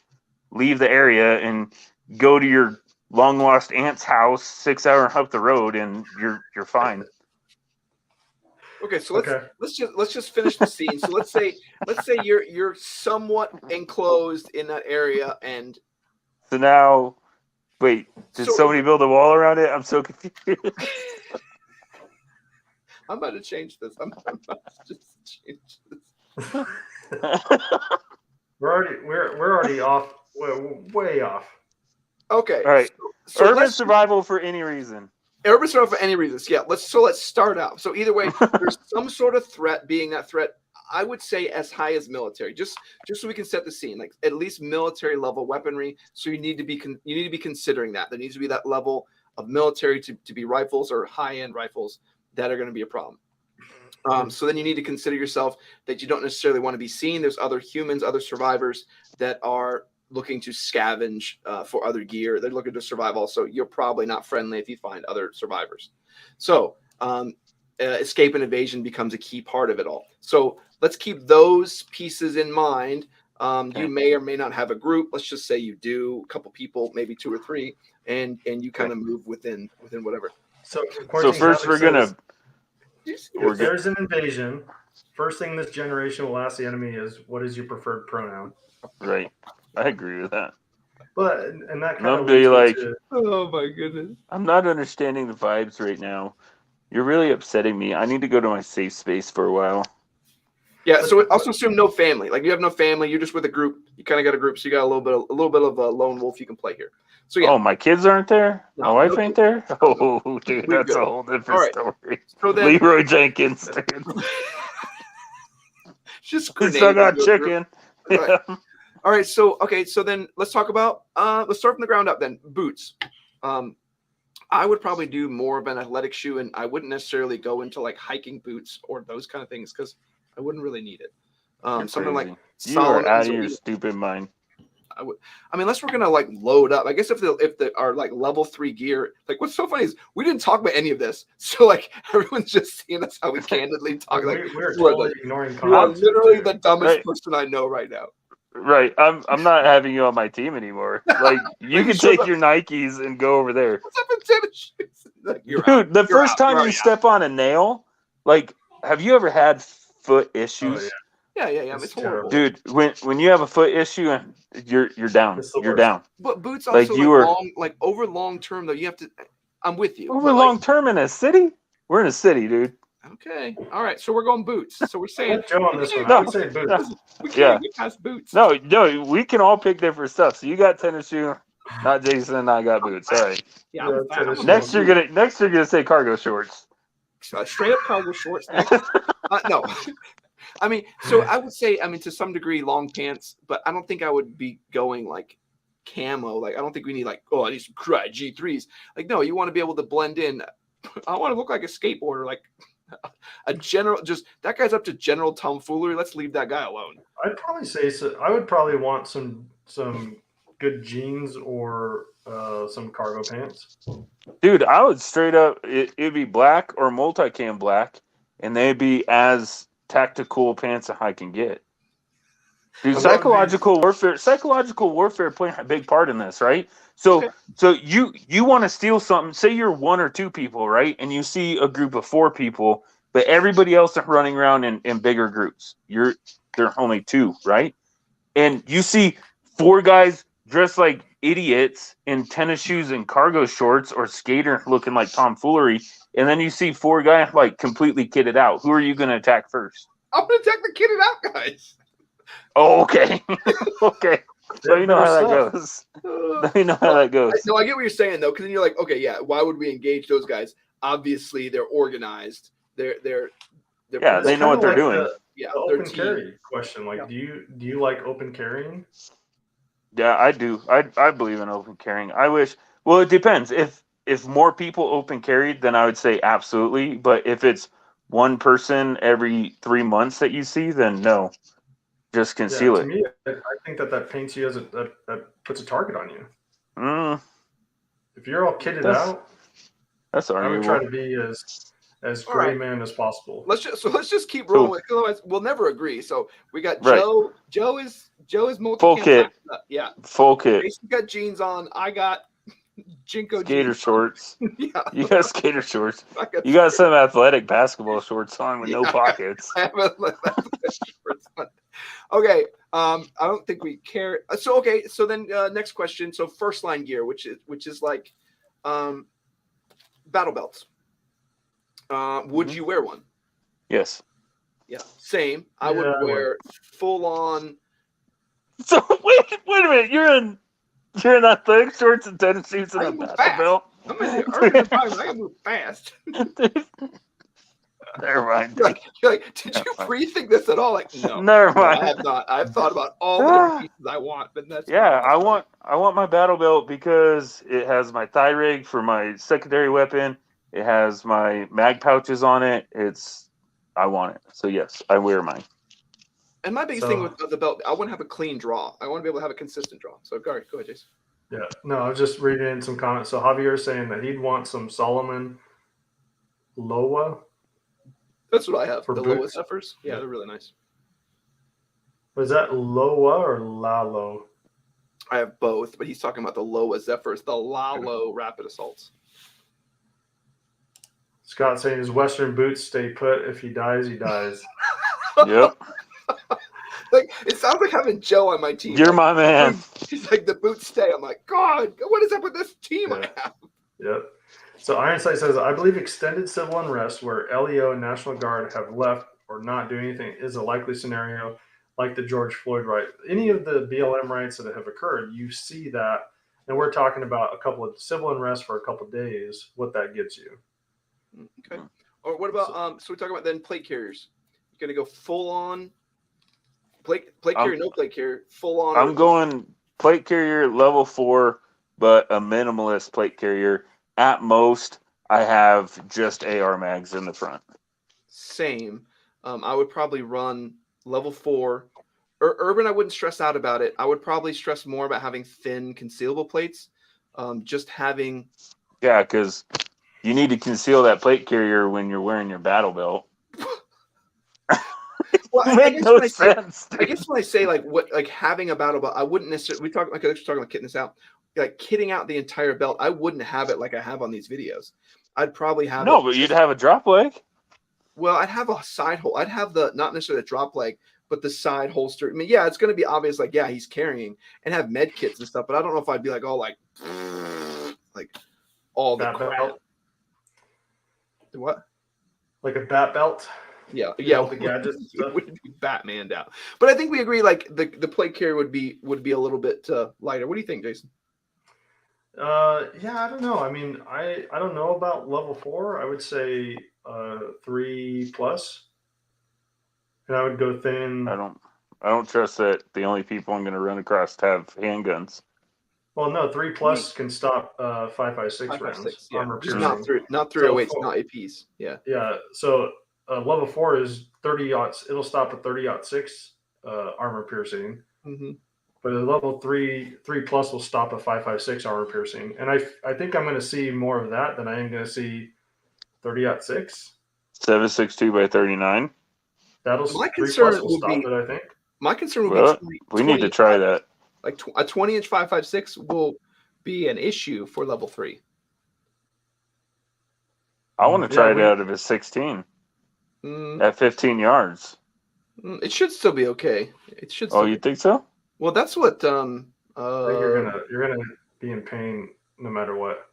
leave the area and go to your long lost aunt's house 6 hours up the road, and you're fine. Okay, so let's just finish the scene. So let's say you're somewhat enclosed in that area, and So now, wait, did somebody build a wall around it? I'm so confused. I'm about to change this. I'm about to just change this. We're already off. We're way off. Okay. All right. So Urban let's survival for any reason. urban survival for any reasons. Yeah. Let's start out. So either way, there's some sort of threat. Being that threat, I would say as high as military. Just so we can set the scene, like at least military level weaponry. So you need to be considering that. There needs to be that level of military to be rifles or high end rifles that are going to be a problem. So then you need to consider yourself that you don't necessarily want to be seen. There's other humans, other survivors that are looking to scavenge for other gear. They're looking to survive also. You're probably not friendly if you find other survivors. So escape and evasion becomes a key part of it all. So let's keep those pieces in mind. You may or may not have a group. Let's just say you do, a couple people, maybe 2 or 3, and you kind of move within whatever. So first we're gonna. If there's an invasion, first thing this generation will ask the enemy is, "What is your preferred pronoun?" Right, I agree with that. But and that kind I'll of be like, Oh my goodness! I'm not understanding the vibes right now. You're really upsetting me. I need to go to my safe space for a while. Yeah. So it also assume no family. Like you have no family. You're just with a group. You kind of got a group. So you got a little bit of a lone wolf you can play here. So yeah. Oh, my kids aren't there? My No, wife no ain't there? Oh, dude, We're that's good. a whole different All right. story. So then, Leroy Jenkins, dude. just He still grenades got into a group. chicken. Right. All right. So okay. So then let's talk about let's start from the ground up. Then boots. I would probably do more of an athletic shoe, and I wouldn't necessarily go into like hiking boots or those kind of things because I wouldn't really need it. Something like You are out Solomon's of or your even, stupid mind. I mean, unless we're gonna like load up. I guess if the our like level 3 gear, like what's so funny is we didn't talk about any of this, so like everyone's just seeing us how we candidly talk. Like we're totally ignoring you are comments. literally the dumbest Right. person I know right now. Right. I'm not having you on my team anymore. Like you Like, can shut take up. your Nikes and go over there. What's up with tennis shoes? Like, you're Dude, out. the You're first out. time You're you out. step on a nail, like, have you ever had foot issues? Yeah. It's It's horrible. Dude, when you have a foot issue, you're down. It's the You're worst. down. But boots Like, also you like were- long, like over long term though. You have to. I'm with you. Over but, long term in a city? We're in a city, dude. Okay. All right. So we're going boots. So we're saying Joe on this one. No. I would say boots. we can't Yeah. get past boots. No, we can all pick different stuff. So you got tennis shoe, not Jason, and I got boots. All right. Yeah. I'm Yeah, fat. tennis I'm Next you're gonna say cargo shorts. straight up cargo shorts. No. I mean, so I would say, to some degree, long pants, but I don't think I would be going like camo. Like, I don't think we need like, oh, I need some Cry G3s. Like, no, you want to be able to blend in. I want to look like a skateboarder, like a general. Just that guy's up to general tomfoolery. Let's leave that guy alone. I'd probably say so. I would probably want some good jeans or some cargo pants. Dude, I would straight up it'd be black or multicam black, and they'd be as tactical pants as I can get. Dude, psychological warfare playing a big part in this, right? So you want to steal something, say you're one or two people, right? And you see a group of 4 people, but everybody else are running around in bigger groups. There are only 2, right? And you see 4 guys dressed like idiots in tennis shoes and cargo shorts or skater looking like tomfoolery, and then you see 4 guys like completely kitted out. Who are you going to attack first? I'm gonna attack the kitted out guys. Oh, okay. Okay. So you know how that goes. You know how that goes. No, I get what you're saying though, because then you're like, okay, yeah, why would we engage those guys? Obviously, they're organized. They're Yeah, they know what they're doing. Yeah, The they're open carry question. Like, do you like open carrying? Yeah, I do. I believe in open carrying. I wish. Well, it depends. If more people open carried, then I would say absolutely. But if it's one person every 3 months that you see, then no. Just conceal To it. me, I think that paints you as that puts a target on you. If you're all kitted out, that's I would arguable. try to be as gray man as possible. Let's just keep rolling with, otherwise we'll never agree. So we got Joe. Joe is multi full kit. Yeah, Full kit. Jason's got jeans on. I got Jinko skater jeans shorts. Yeah, you got skater shorts. You got some athletic basketball shorts on with no pockets. I have shorts on. Okay, I don't think we care. So then next question. So first line gear, which is like battle belts. Would you wear one? Yes. Yeah, same. I would wear full on. So wait a minute. You're in athletic shorts and tennis shoes and a battle belt. I'm gonna I can move fast. Never mind. You're like, did you pre-think this at all? Like, no. Never mind. I have not. I've thought about all the different pieces I want, but that's I want my battle belt because it has my thigh rig for my secondary weapon. It has my mag pouches on it. I want it. So yes, I wear mine. And my biggest thing with the belt, I want to have a clean draw. I want to be able to have a consistent draw. So go ahead, Jason. Yeah. No, I was just reading in some comments. So Javier is saying that he'd want some Solomon Loa. That's what I have. For the boots? Loa Zephyrs. Yeah, they're really nice. Was that Loa or Lalo? I have both, but he's talking about the Loa Zephyrs, the Lalo Rapid Assaults. Scott saying his Western boots stay put. If he dies, he dies. Yep. Like, it sounds like having Joe on my team. You're like, my man. He's like, the boots stay. I'm like, God, what is up with this team I have? Yep. So Ironsight says, I believe extended civil unrest where LEO and National Guard have left or not do anything is a likely scenario, like the George Floyd riot. Any of the BLM riots that have occurred, you see that, and we're talking about a couple of civil unrest for a couple of days, what that gets you. Okay. Or what about so we talk about then plate carriers. You're gonna go full on plate carrier, no plate carrier, full on. I'm going plate carrier level 4, but a minimalist plate carrier. At most, I have just AR mags in the front. Same. I would probably run level 4. Urban, I wouldn't stress out about it. I would probably stress more about having thin concealable plates. Just having. Yeah, because you need to conceal that plate carrier when you're wearing your battle belt. Well, I guess when I say like having a battle belt, I wouldn't necessarily. I was talking about kitting this out, like kitting out the entire belt. I wouldn't have it like I have on these videos. I'd probably have but you'd have a drop leg. Well, I'd have a side hole. I'd have the not necessarily the drop leg, but the side holster. I mean, yeah, it's going to be obvious. Like, yeah, he's carrying and have med kits and stuff. But I don't know if I'd be like all like all the crap. What? Like a bat belt. Yeah. The gadgets stuff. Would be Batmaned out. But I think we agree. Like the plate carrier would be a little bit lighter. What do you think, Jason? Yeah, I don't know. I mean, I don't know about level 4. I would say 3+, and I would go thin. I don't trust that the only people I'm going to run across have handguns. Well, no, 3+ can stop 5.56 rounds. Yeah. Armor Just piercing. not 308s, not APs. Yeah. Yeah. So level 4 is 30-aughts. It'll stop at 30-06 armor piercing. Mm-hmm. But a level 3+ will stop at 5.56 armor piercing. And I think I'm going to see more of that than I am going to see 30-06. 7.62 by 39. My concern will stop it, I think. My concern will be we need to try that. Like a 20-inch 5.56 will be an issue for level 3. I want to try it out of a 16 at 15 yards. It should still be okay. It should. Oh, you think so? Well, that's what. I think you're gonna be in pain no matter what.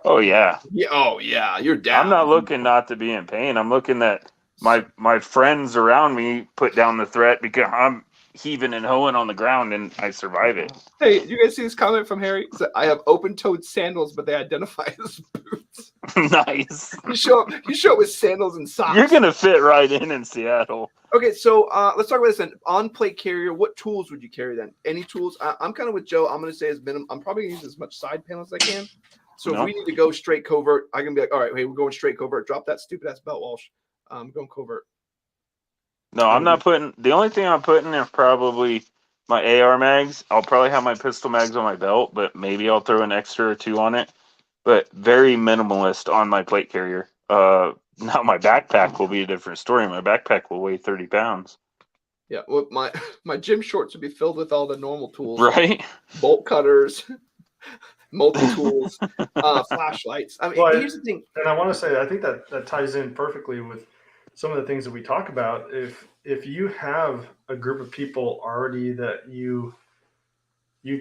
Oh yeah. Yeah. Oh yeah. You're down. I'm not looking not to be in pain. I'm looking that my friends around me put down the threat because I'm heaving and hoeing on the ground and I survive it. Hey, you guys see this comment from Harry? It said, I have open-toed sandals, but they identify as boots. Nice. You show up with sandals and socks. You're gonna fit right in Seattle. Okay, so let's talk about this then. On plate carrier, what tools would you carry then? Any tools? I'm kind of with Joe. I'm going to say as minimum. I'm probably going to use as much side panel as I can. So if we need to go straight covert, I can be like, all right, hey, we're going straight covert. Drop that stupid ass belt, Walsh. I'm going covert. No, I'm not putting. The only thing I'm putting is probably my AR mags. I'll probably have my pistol mags on my belt, but maybe I'll throw an extra or 2 on it. But very minimalist on my plate carrier. Now my backpack will be a different story. My backpack will weigh 30 pounds. Yeah, well, my gym shorts would be filled with all the normal tools, right? Bolt cutters, multi-tools, flashlights. I mean, here's the thing. And I want to say, I think that ties in perfectly with some of the things that we talk about. If you have a group of people already that you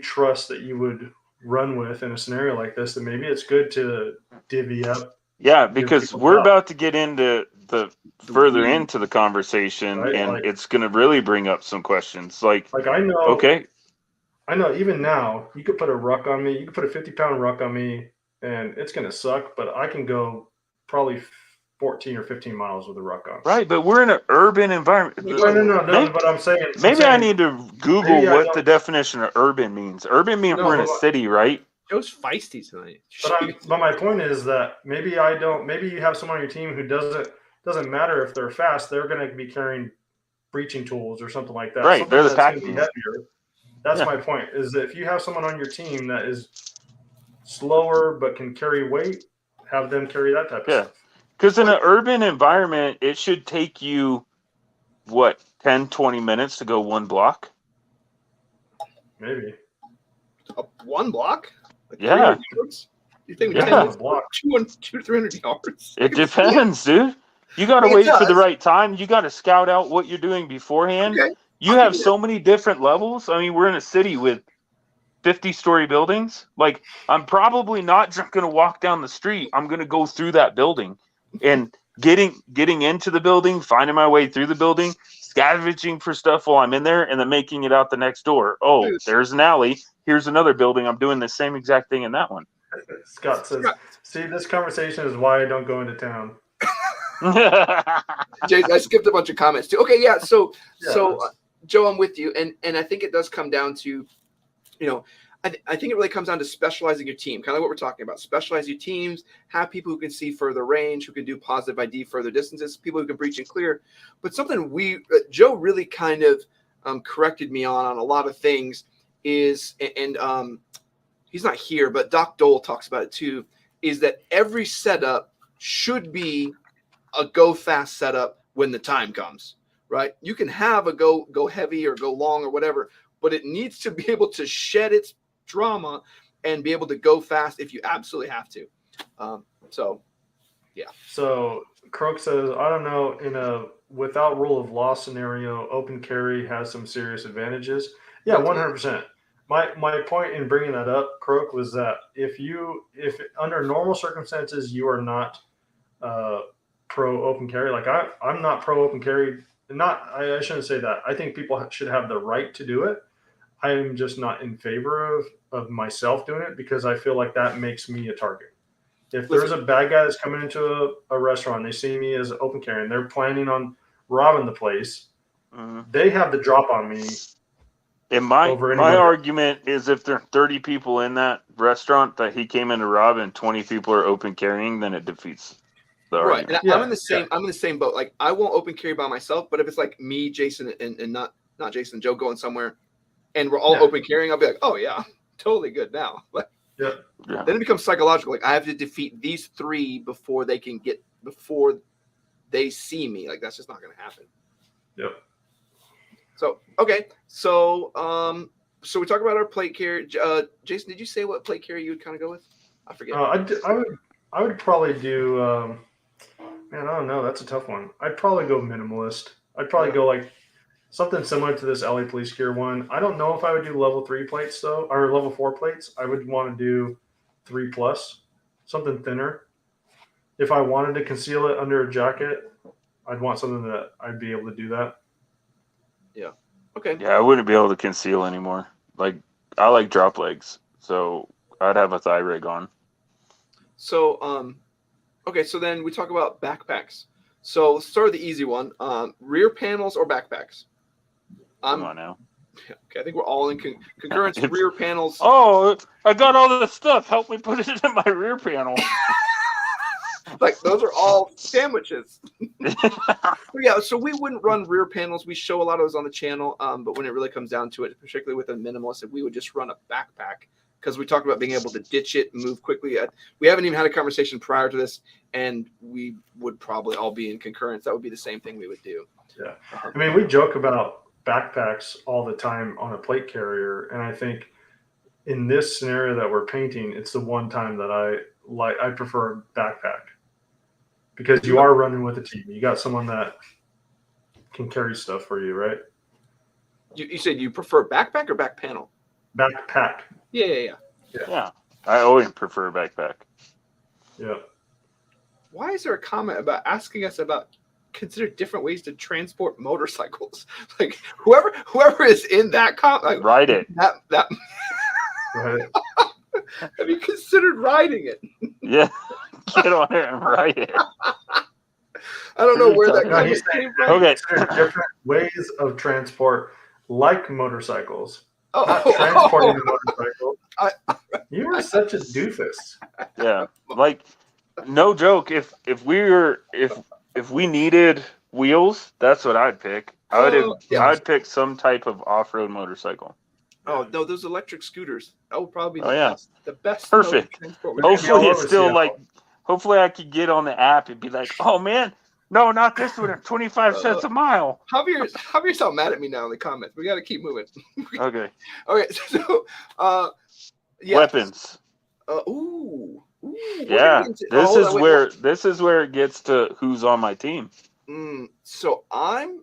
trust that you would run with in a scenario like this, then maybe it's good to divvy up. Yeah, because we're about to get into the further into the conversation, right? And it's going to really bring up some questions. Like I know. Okay. I know. Even now, you could put a ruck on me. You could put a 50-pound ruck on me, and it's going to suck. But I can go probably 14 or 15 miles with a ruck on. Right, but we're in an urban environment. No. But I'm saying I need to Google what the definition of urban means. Urban means we're in a city, right? Joe's feisty tonight. But my point is that maybe you have someone on your team who doesn't matter if they're fast, they're going to be carrying breaching tools or something like that. Right, something they're the that's pack. That's my point, is that if you have someone on your team that is slower but can carry weight, have them carry that type of stuff. Because in an urban environment, it should take you, 10, 20 minutes to go 1 block? Maybe. 1 block? Like yeah. You think we can block 200 to 300 yards? It depends, dude. You got to wait for the right time. You got to scout out what you're doing beforehand. Okay. You have so many different levels. I mean, we're in a city with 50-story buildings. Like, I'm probably not just going to walk down the street. I'm going to go through that building. And getting into the building, finding my way through the building, scavenging for stuff while I'm in there, and then making it out the next door. Oh, there's an alley. Here's another building. I'm doing the same exact thing in that one. Scott says, "See, this conversation is why I don't go into town." Jason, I skipped a bunch of comments too. Okay, yeah. So Joe, I'm with you, and I think it does come down to, I think it really comes down to specializing your team, kind of what we're talking about. Specialize your teams, have people who can see further range, who can do positive ID further distances, people who can breach and clear. But something Joe really kind of corrected me on a lot of things is, and he's not here, but Doc Dole talks about it too, is that every setup should be a go fast setup when the time comes, right? You can have a go heavy or go long or whatever, but it needs to be able to shed its drama and be able to go fast if you absolutely have to. So Croak says, I don't know, in a without rule of law scenario, open carry has some serious advantages. Yeah, 100%. My point in bringing that up, Croak, was that if under normal circumstances you are not pro open carry, like I'm not pro open carry. I shouldn't say that. I think people should have the right to do it. I am just not in favor of myself doing it because I feel like that makes me a target. If there's a bad guy that's coming into a restaurant, they see me as open carry, and they're planning on robbing the place, they have the drop on me. And my argument is, if there are 30 people in that restaurant that he came in to rob, and 20 people are open carrying, then it defeats the argument. And I'm in the same boat. Like, I won't open carry by myself, but if it's like me, Jason, and not Jason, Joe going somewhere, and we're all open carrying, I'll be like, oh yeah, totally good now. Like, then it becomes psychological. Like, I have to defeat these 3 before they see me. Like, that's just not going to happen. Yep. So, okay. So we talk about our plate carry. Jason, did you say what plate carry you would kind of go with? I forget. I would probably do, man, I don't know. That's a tough one. I'd probably go minimalist. I'd probably go like something similar to this LA Police Gear one. I don't know if I would do level 3 plates though, or level 4 plates. I would want to do 3+, something thinner. If I wanted to conceal it under a jacket, I'd want something that I'd be able to do that. Yeah. Okay. Yeah, I wouldn't be able to conceal anymore. Like, I like drop legs, so I'd have a thigh rig on. So, okay. So then we talk about backpacks. So let's start with the easy one. Rear panels or backpacks? Come on now. Okay, I think we're all in concurrence. Rear panels. Oh, I got all the stuff. Help me put it in my rear panel. Like, those are all sandwiches. Yeah, so we wouldn't run rear panels. We show a lot of those on the channel, but when it really comes down to it, particularly with a minimalist, we would just run a backpack because we talked about being able to ditch it and move quickly. We haven't even had a conversation prior to this, and we would probably all be in concurrence. That would be the same thing we would do. Yeah. I mean, we joke about backpacks all the time on a plate carrier, and I think in this scenario that we're painting, it's the one time that I prefer a backpack because you are running with a team. You got someone that can carry stuff for you, right? You said you prefer backpack or back panel? Backpack. Yeah. I always prefer a backpack. Yeah. Why is there a comment about asking us about consider different ways to transport motorcycles? Like, whoever is in that comment, like, ride it. That Right. Have you considered riding it? Yeah, get on it and ride it. I don't know where that comment came from. Okay. Different ways of transport, like motorcycles. Oh. Not transporting a motorcycle. You are such a doofus. Yeah, like, no joke. If we needed wheels, that's what I'd pick. I'd pick some type of off-road motorcycle. Oh no, those electric scooters. That would probably be the best. Perfect. Hopefully it's still like. Hopefully I could get on the app and be like, oh man, no, not this one. 25 cents a mile. Javier's all mad at me now in the comments. We got to keep moving. Okay. Okay. So, weapons. Yeah. This is where it gets to who's on my team. So I'm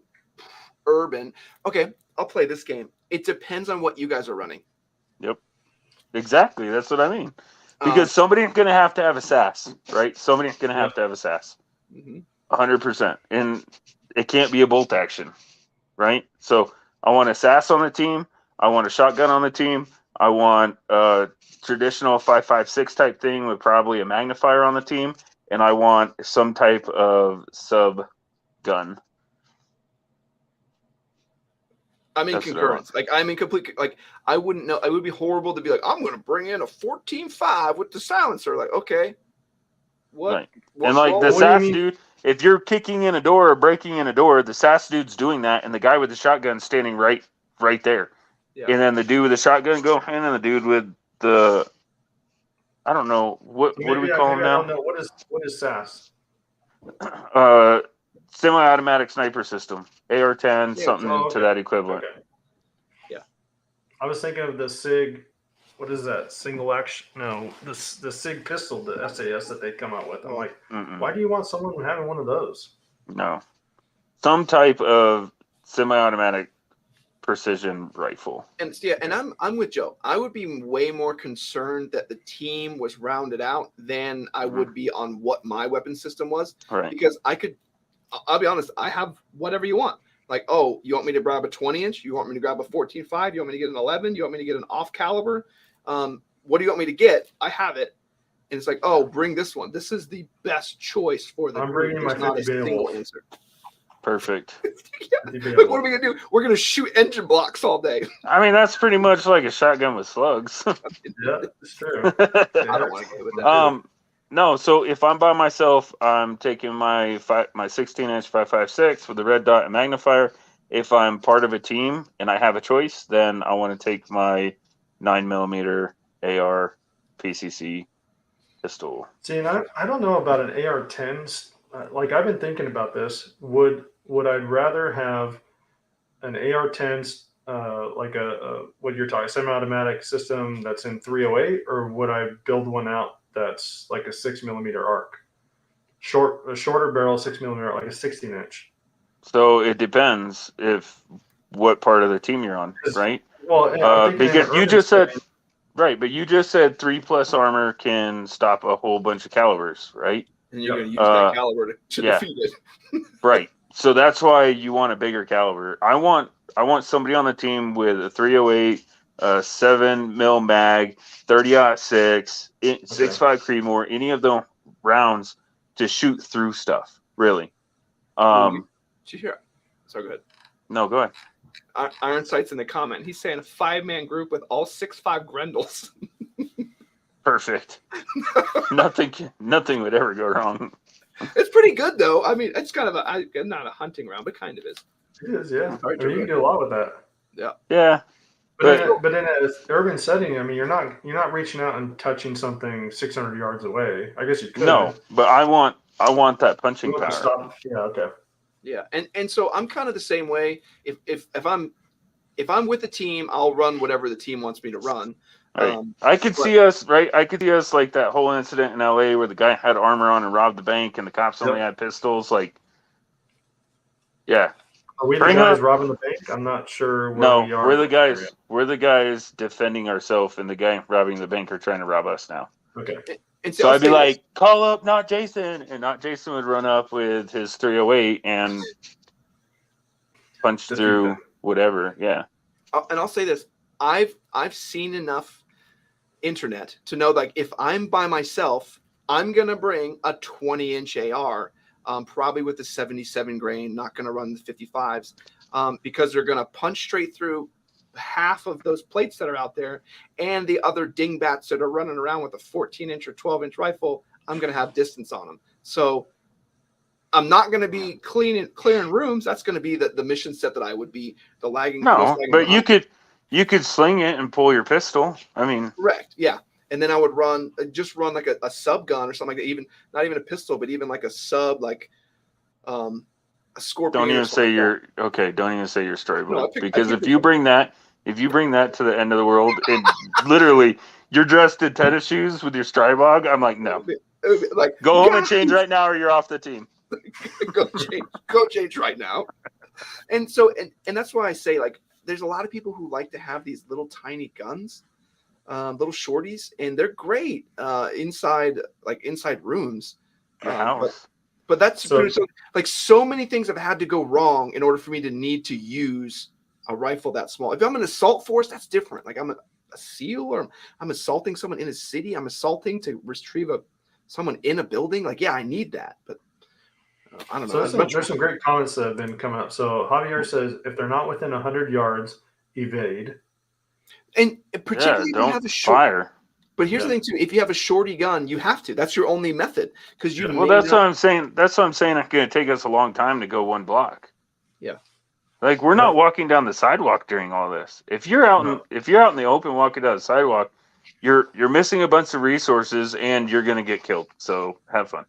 urban. Okay, I'll play this game. It depends on what you guys are running. Yep. Exactly. That's what I mean. Because somebody's going to have a SAS, right? Somebody's going to have a SAS. Mm-hmm. 100%. And it can't be a bolt action, right? So I want a SAS on the team. I want a shotgun on the team. I want a traditional 5.56 type thing with probably a magnifier on the team. And I want some type of sub gun. I'm in concurrence. Like I'm in complete. Like I wouldn't know. It would be horrible to be like, I'm going to bring in a 14.5 with the silencer. Like, okay, what? Right. And like the SAS dude, if you're kicking in a door or breaking in a door, the SAS dude's doing that, and the guy with the shotgun standing right there. Yeah. And then the dude with the shotgun go, and then the dude with the, I don't know what do we call him now? I don't know. What is SAS? Semi-automatic sniper system, AR-10, something to that equivalent. Okay. Yeah, I was thinking of the SIG. What is that? Single action? No, the SIG pistol, the SAS that they come out with. I'm like, why do you want someone having one of those? No, some type of semi-automatic precision rifle. And yeah, and I'm with Joe. I would be way more concerned that the team was rounded out than I would be on what my weapon system was. Right. Because I'll be honest, I have whatever you want. Like, oh, you want me to grab a 20-inch? You want me to grab a 14.5? You want me to get an 11? You want me to get an off caliber? What do you want me to get? I have it. And it's like, oh, bring this one. This is the best choice for the group. There's not a single answer. Perfect. Like, what are we going to do? We're going to shoot engine blocks all day. I mean, that's pretty much like a shotgun with slugs. Yeah, it's true. I don't want to go with that. No, so if I'm by myself, I'm taking my 16-inch 5.56 with the red dot and magnifier. If I'm part of a team and I have a choice, then I want to take my 9mm AR PCC pistol. See, and I don't know about an AR-10. Like, I've been thinking about this. Would I rather have an AR-10, like a what you're talking, semi-automatic system that's in 308, or would I build one out that's like a 6mm arc, a shorter barrel 6mm, like a 16-inch? So it depends what part of the team you're on, right? Well, yeah, because you just said right, but you just said 3+ armor can stop a whole bunch of calibers, right? And you're going to use that caliber to defeat it. Right. So that's why you want a bigger caliber. I want somebody on the team with a 308, 7mm mag, 30-06, 6.5 Creedmoor, any of the rounds to shoot through stuff. Really. Did you hear? Sorry, go ahead. No, go ahead. Ironsight's in the comment. He's saying a 5-man group with all 6.5 Grendels. Perfect. Nothing would ever go wrong. It's pretty good though. I mean, it's kind of not a hunting round, but kind of is. It is, yeah. I mean, you can do a lot with that. Yeah. Yeah. But in an urban setting, I mean, you're not reaching out and touching something 600 yards away. I guess you could. No, but I want that punching power. Yeah. Okay. Yeah, and so I'm kind of the same way. If I'm with the team, I'll run whatever the team wants me to run. Right. I could see us like that whole incident in LA where the guy had armor on and robbed the bank and the cops only had pistols. Like, yeah. Are we the guys robbing the bank? I'm not sure where we are. We're the guys. We're the guys defending ourselves, and the guy robbing the bank are trying to rob us now. Okay. And so I'd be like, call up, not Jason, and not Jason would run up with his 308 and punch through whatever. Yeah. And I'll say this: I've seen enough internet to know, like, if I'm by myself, I'm gonna bring a 20-inch AR, probably with the 77 grain. Not gonna run the 55s, because they're gonna punch straight through half of those plates that are out there, and the other dingbats that are running around with a 14-inch or 12-inch rifle, I'm going to have distance on them. So I'm not going to be clearing rooms. That's going to be the mission set that I would be the lagging. No, but you could sling it and pull your pistol. I mean, correct. Yeah. And then I would run like a sub gun or something like that. Even not even a pistol, but even like a sub, like a Scorpion. Don't even say your storybook, because if you bring that to the end of the world, and literally you're dressed in tennis shoes with your Strybog, I'm like, no. Like, go home and change right now, or you're off the team. go change right now. And so, and that's why I say, like, there's a lot of people who like to have these little tiny guns, little shorties, and they're great inside rooms. Your house. But that's So- like so many things have had to go wrong in order for me to need to use a rifle that small. If I'm an assault force, that's different. Like I'm a SEAL, or I'm assaulting someone in a city. I'm assaulting to retrieve someone in a building. Like, yeah, I need that. But I don't know. So there's some great comments that have been coming up. So Javier says, if they're not within 100 yards, evade. And particularly if you don't have a short. fire. But here's the thing too: if you have a shorty gun, you have to. That's your only method, because you. Well, that's what I'm saying. That's what I'm saying. It's going to take us a long time to go one block. Yeah. Like we're not walking down the sidewalk during all this. If you're out in the open walking down the sidewalk, you're missing a bunch of resources and you're going to get killed. So have fun.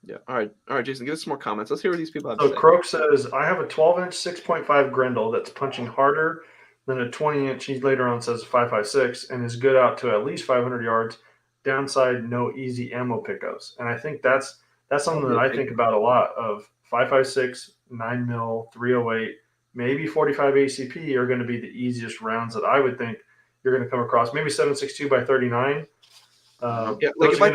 Yeah. All right, Jason, give us some more comments. Let's hear what these people have to So say. Croak says, I have a 12-inch 6.5 Grendel that's punching harder than a 20-inch. He later on says 5.56 and is good out to at least 500 yards. Downside, no easy ammo pickups. And I think that's something that I think about a lot. Of 5.56, 9mm, 308, maybe 45 ACP are going to be the easiest rounds that I would think you're going to come across. Maybe 7.62 by 39. Yeah, like if I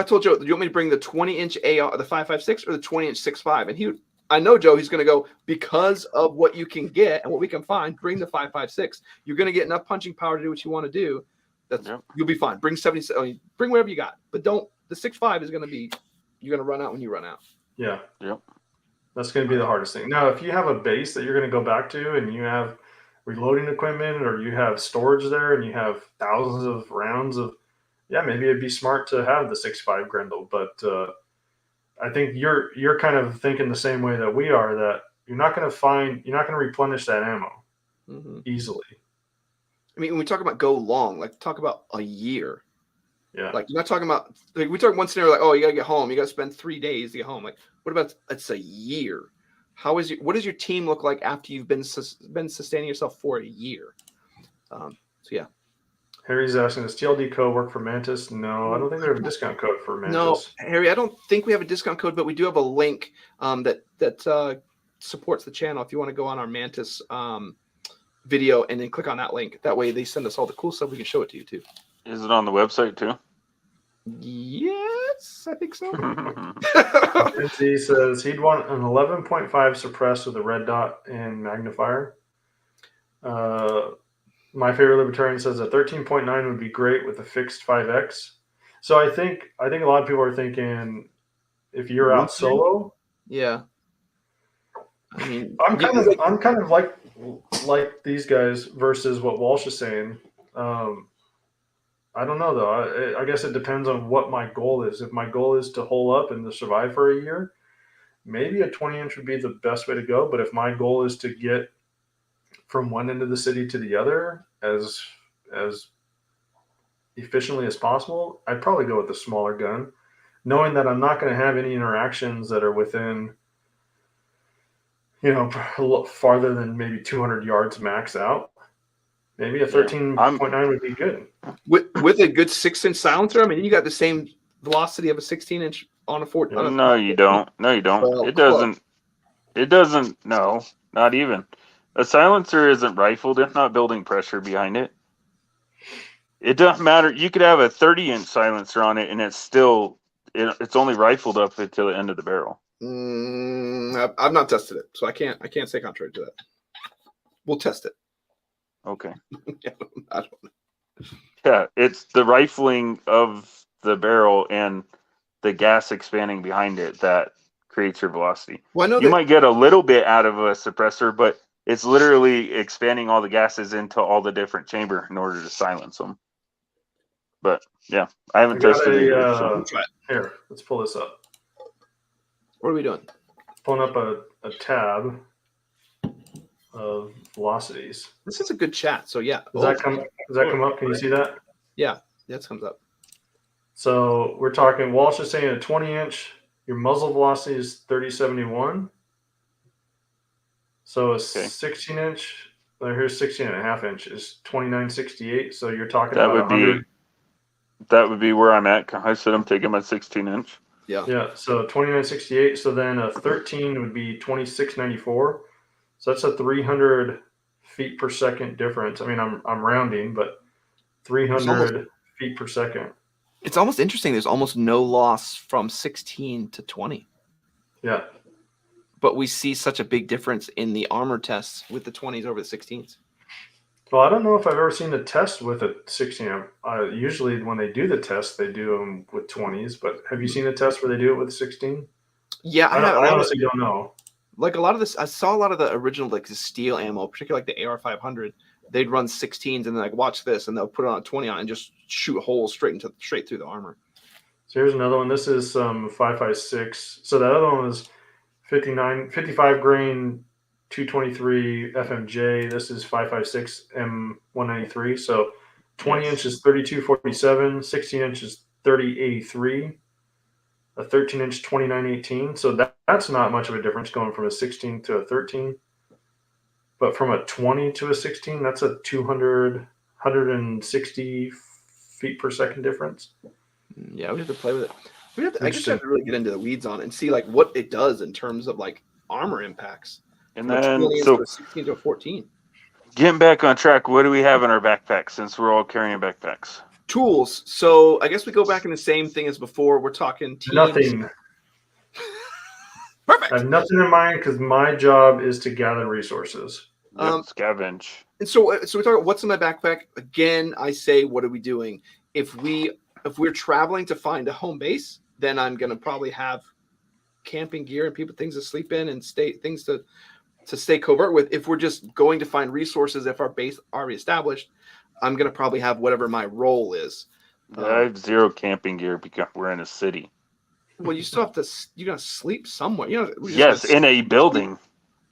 told Joe, do you want me to bring the 20-inch AR, the 5.56, or the 20-inch 6.5? And I know Joe, he's going to go, because of what you can get and what we can find, bring the 5.56. You're going to get enough punching power to do what you want to do. You'll be fine. Bring 70. Bring whatever you got, but don't. The 6.5 is going to be. You're going to run out when you run out. Yeah. Yep. That's going to be the hardest thing. Now, if you have a base that you're going to go back to, and you have reloading equipment, or you have storage there, and you have thousands of rounds of, maybe it'd be smart to have the 6.5 Grendel. But I think you're kind of thinking the same way that we are. That you're not going to replenish that ammo easily. I mean, when we talk about go long, like talk about a year. Yeah. Like you're not talking about, like we talk one scenario like, oh, you got to get home. You got to spend 3 days to get home. Like, what about it's a year? What does your team look like after you've been sustaining yourself for a year? So yeah. Harry's asking, does TLD code work for Mantis? No, I don't think we have a discount code for Mantis. No, Harry, I don't think we have a discount code, but we do have a link that supports the channel. If you want to go on our Mantis video and then click on that link, that way they send us all the cool stuff. We can show it to you too. Is it on the website too? Yes, I think so. He says he'd want an 11.5 suppressed with a red dot and magnifier. My favorite libertarian says a 13.9 would be great with a fixed 5x. So I think a lot of people are thinking if you're out solo. Yeah. I mean, I'm kind of like these guys versus what Walsh is saying. I don't know though. I guess it depends on what my goal is. If my goal is to hole up and to survive for a year, maybe a 20-inch would be the best way to go. But if my goal is to get from one end of the city to the other as efficiently as possible, I'd probably go with the smaller gun, knowing that I'm not going to have any interactions that are within, a little farther than maybe 200 yards max out. Maybe a 13.9 would be good. With a good 6-inch silencer, I mean, you got the same velocity of a 16-inch on a 14. No, you don't. No, you don't. Well, it doesn't. No, not even. A silencer isn't rifled. It's not building pressure behind it. It doesn't matter. You could have a 30-inch silencer on it, and it's still it's only rifled up until the end of the barrel. I've not tested it, so I can't say contrary to that. We'll test it. Okay. I don't know. Yeah, it's the rifling of the barrel and the gas expanding behind it that creates your velocity. Well, I know you might get a little bit out of a suppressor, but it's literally expanding all the gases into all the different chamber in order to silence them. But yeah, I haven't tested it yet. So. Here, let's pull this up. What are we doing? Pulling up a tab of velocities. This is a good chat. So yeah. Does that come up? Can you see that? Yeah, that comes up. So we're talking, Walsh is saying a 20-inch, your muzzle velocity is 3071. So a 16-inch, here's 16.5 inch is 2968. So you're talking that about that would be where I'm at. I said I'm taking my 16-inch. Yeah. Yeah. So 2968. So then a 13 would be 2694. So that's a 300 feet per second difference. I mean, I'm rounding, but 300 feet per second. It's almost interesting. There's almost no loss from 16 to 20. Yeah. But we see such a big difference in the armor tests with the 20s over the 16s. Well, I don't know if I've ever seen a test with a 16. Usually when they do the test, they do them with 20s. But have you seen a test where they do it with 16? Yeah, I honestly don't know. Like a lot of this, I saw a lot of the original like the steel ammo, particularly like the AR-500. They'd run 16s and then like watch this, and they'll put it on a 20 on and just shoot holes straight through the armor. So here's another one. This is 5.56. So that other one was 55 grain 223 FMJ. This is 5.56 M193. So 20 inches 32.47, 16 inches 30.83, a 13 inch 29.18. So that's not much of a difference going from a 16 to a 13. But from a 20 to a 16, that's a 160 feet per second difference. Yeah, we have to play with it. I guess we have to really get into the weeds on it and see like what it does in terms of like armor impacts. And then so 16 to 14. Getting back on track, what do we have in our backpacks since we're all carrying backpacks? Tools. So I guess we go back in the same thing as before. We're talking teams. Nothing. Perfect. I have nothing in mind because my job is to gather resources. Scavenge. And so we talk about what's in my backpack. Again, I say, what are we doing? If we're traveling to find a home base, then I'm gonna probably have camping gear and things to sleep in and things to stay covert with. If we're just going to find resources, if our base already established, I'm gonna probably have whatever my role is. I have zero camping gear because we're in a city. Well, you still have to. You gotta sleep somewhere. Yes, in a building.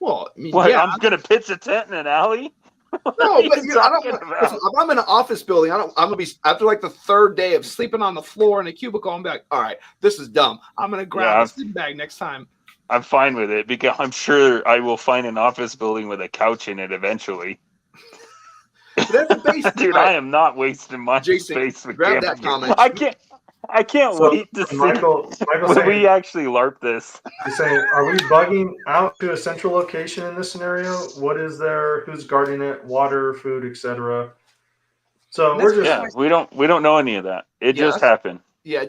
Well, I mean, what? yeah. I'm gonna pitch a tent in an alley. No, but I don't. Listen, if I'm in an office building, I'm gonna be after like the third day of sleeping on the floor in a cubicle. I'm like, all right, this is dumb. I'm gonna grab a sleeping bag next time. I'm fine with it because I'm sure I will find an office building with a couch in it eventually. That's the base, dude. Right. I am not wasting my space with grab that comment. I can't wait to see when we actually LARP this. He's saying, are we bugging out to a central location in this scenario? What is there? Who's guarding it? Water, food, etc. So we're just we don't know any of that. It just happened. Yeah,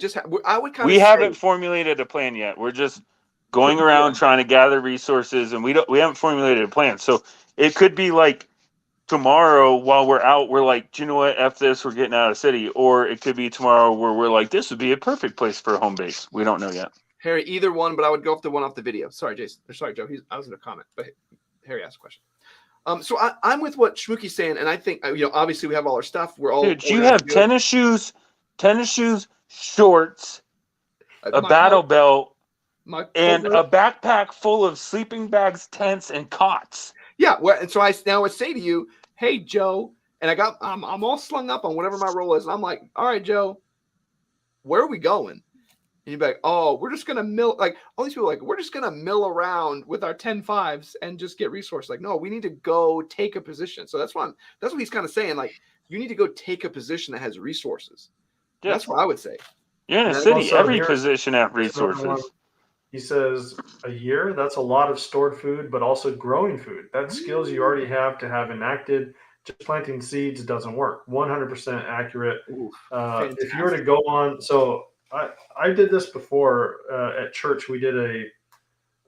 I would kind of. We haven't formulated a plan yet. We're just going around trying to gather resources, and we haven't formulated a plan. So it could be like tomorrow while we're out, we're like, do you know what? F this, we're getting out of the city. Or it could be tomorrow where we're like, this would be a perfect place for a home base. We don't know yet. Harry, either one, but I would go off the one off the video. Sorry, Jason. Or sorry, Joe. I was in a comment, but Harry asked a question. So I'm with what Schmookie's saying, and I think obviously we have all our stuff. We're all. Dude, you have tennis shoes, shorts, a battle belt, and a backpack full of sleeping bags, tents, and cots. Yeah, and so I now would say to you, hey Joe, and I'm all slung up on whatever my role is. And I'm like, all right, Joe, where are we going? And you'd be like, oh, we're just gonna mill. Like all these people, are like we're just gonna mill around with our 10.5s and just get resources. Like, no, we need to go take a position. So that's what he's kind of saying. Like, you need to go take a position that has resources. Yeah. That's what I would say. You're in a city. Every position has resources. He says a year, that's a lot of stored food, but also growing food. That's skills you already have to have enacted. Just planting seeds doesn't work. 100% accurate. If you were to go on, so I did this before at church. We did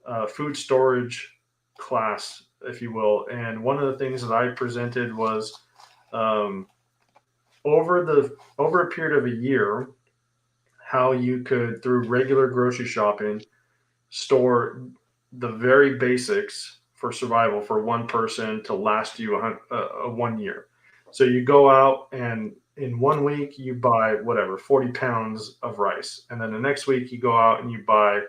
a food storage class, if you will. And one of the things that I presented was over a period of a year, how you could, through regular grocery shopping, store the very basics for survival for one person to last you a 1 year. So you go out and in 1 week you buy 40 pounds of rice. And then the next week you go out and you buy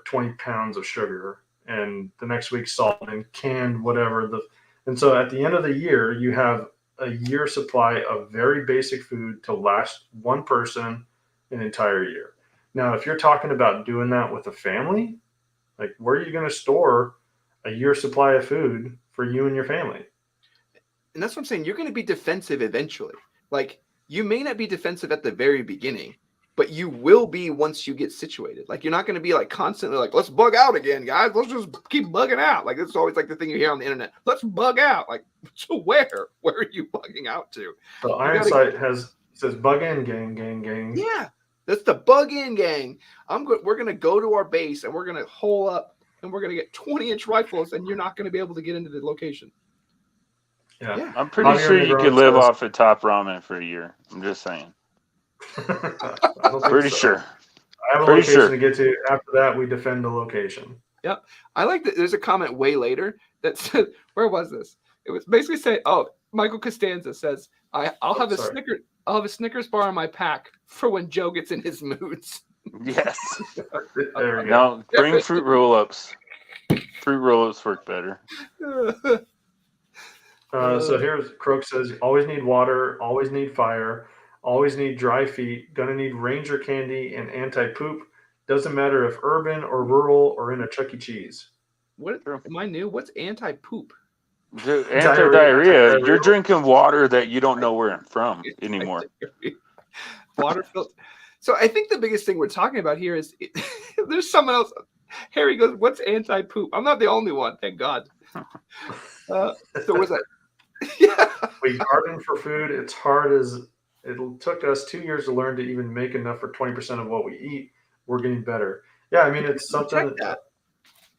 20 pounds of sugar. And the next week salt and canned and so at the end of the year, you have a year supply of very basic food to last one person an entire year. Now, if you're talking about doing that with a family, like where are you going to store a year supply of food for you and your family? And that's what I'm saying. You're going to be defensive eventually. Like you may not be defensive at the very beginning, but you will be once you get situated. Like you're not going to be like constantly like, let's bug out again, guys. Let's just keep bugging out. Like it's always like the thing you hear on the internet. Let's bug out. Like so where are you bugging out to? So Ironsight says bug in, gang. Yeah, that's the bug in, gang. We're gonna go to our base and we're gonna hole up and we're gonna get 20-inch rifles and you're not gonna be able to get into the location. Yeah. I'm pretty sure you could live off of top ramen for a year. I'm just saying. I don't think Pretty so. sure. I have a location to get to. After that, we defend the location. Yep. I like that. There's a comment way later that said, where was this? It was basically saying, oh, Michael Costanza says, I'll have a Snickers bar in my pack for when Joe gets in his moods. Yes. There we go. Now bring fruit roll-ups. Fruit roll-ups work better. So here's Croak says, always need water, always need fire, always need dry feet, gonna need Ranger candy and anti-poop. Doesn't matter if urban or rural or in a Chuck E. Cheese. What am I new? What's anti-poop? Anti-diarrhea. You're drinking water that you don't know where I'm from anymore. Water filter. So I think the biggest thing we're talking about here is there's someone else. Harry goes, what's anti-poop? I'm not the only one, thank God. So was that? Yeah. We garden for food. It's hard as it took us 2 years to learn to even make enough for 20% of what we eat. We're getting better. Yeah, I mean, it's something.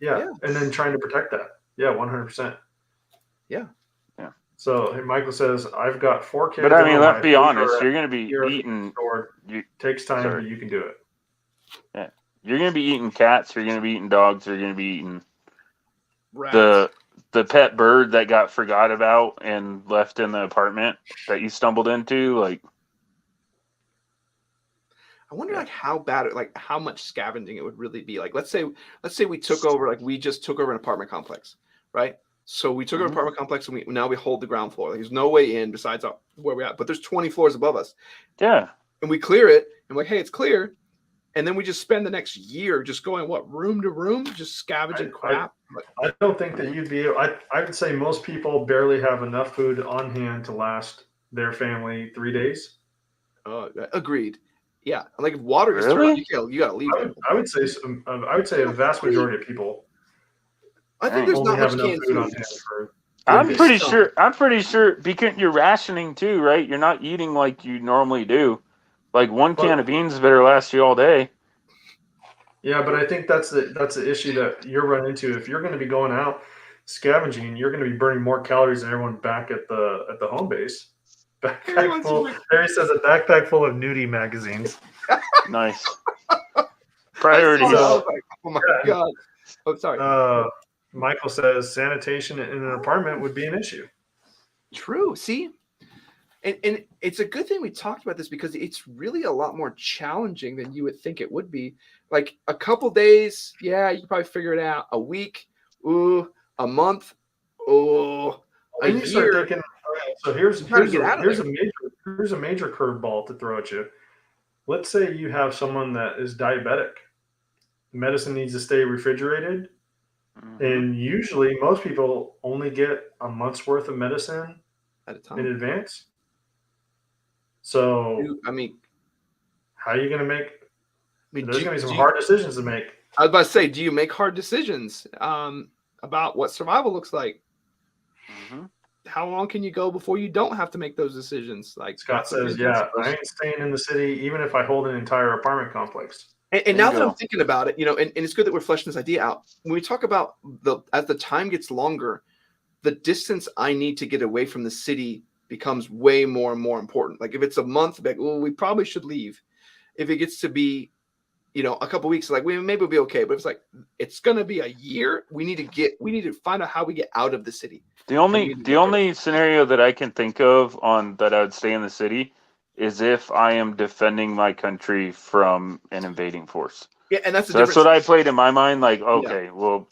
Yeah, and then trying to protect that. Yeah, 100%. Yeah. So Michael says, I've got 4 kids. But I mean, let's be honest. You're going to be eating. Takes time, but you can do it. Yeah, you're going to be eating cats. You're going to be eating dogs. You're going to be eating rats. The pet bird that got forgot about and left in the apartment that you stumbled into. Like, I wonder, like, how bad, like, how much scavenging it would really be. Like, let's say we took over, like, we just took over an apartment complex, right? So we took over an apartment complex and now we hold the ground floor. Like, there's no way in besides where we're at, but there's 20 floors above us. Yeah. And we clear it and like, hey, it's clear. And then we just spend the next year just going room to room, just scavenging crap. I don't think that you'd be able, I would say most people barely have enough food on hand to last their family 3 days. Agreed. Yeah. Like if water gets turned on, you got to leave. I would say a vast majority of people. I think there's not much canned food on hand for. I'm pretty sure because you're rationing too, right? You're not eating like you normally do. Like one can of beans better last you all day. Yeah, but I think that's the issue that you're running into. If you're going to be going out scavenging, you're going to be burning more calories than everyone back at the home base. Backpack full. Harry says a backpack full of nudie magazines. Nice. Priorities. Oh my God. Oh, sorry. Michael says sanitation in an apartment would be an issue. True. See? And it's a good thing we talked about this because it's really a lot more challenging than you would think it would be. Like a couple days, yeah, you can probably figure it out. A week, a month, a year. Thinking, so here's a major curveball to throw at you. Let's say you have someone that is diabetic. Medicine needs to stay refrigerated. And usually most people only get a month's worth of medicine at a time in advance. So, I mean, how are you going to make? There's going to be some hard decisions to make. I was about to say, do you make hard decisions about what survival looks like? How long can you go before you don't have to make those decisions? Like Scott says, yeah, I ain't staying in the city even if I hold an entire apartment complex. And now that I'm thinking about it, and it's good that we're fleshing this idea out. When we talk about as the time gets longer, the distance I need to get away from the city becomes way more and more important. Like if it's a month, like, well, we probably should leave. If it gets to be, a couple weeks, like maybe we'll be okay. But if it's like it's gonna be a year, we need to find out how we get out of the city. The only scenario that I can think of that I would stay in the city is if I am defending my country from an invading force. Yeah, and that's what I played in my mind. Like, okay, well,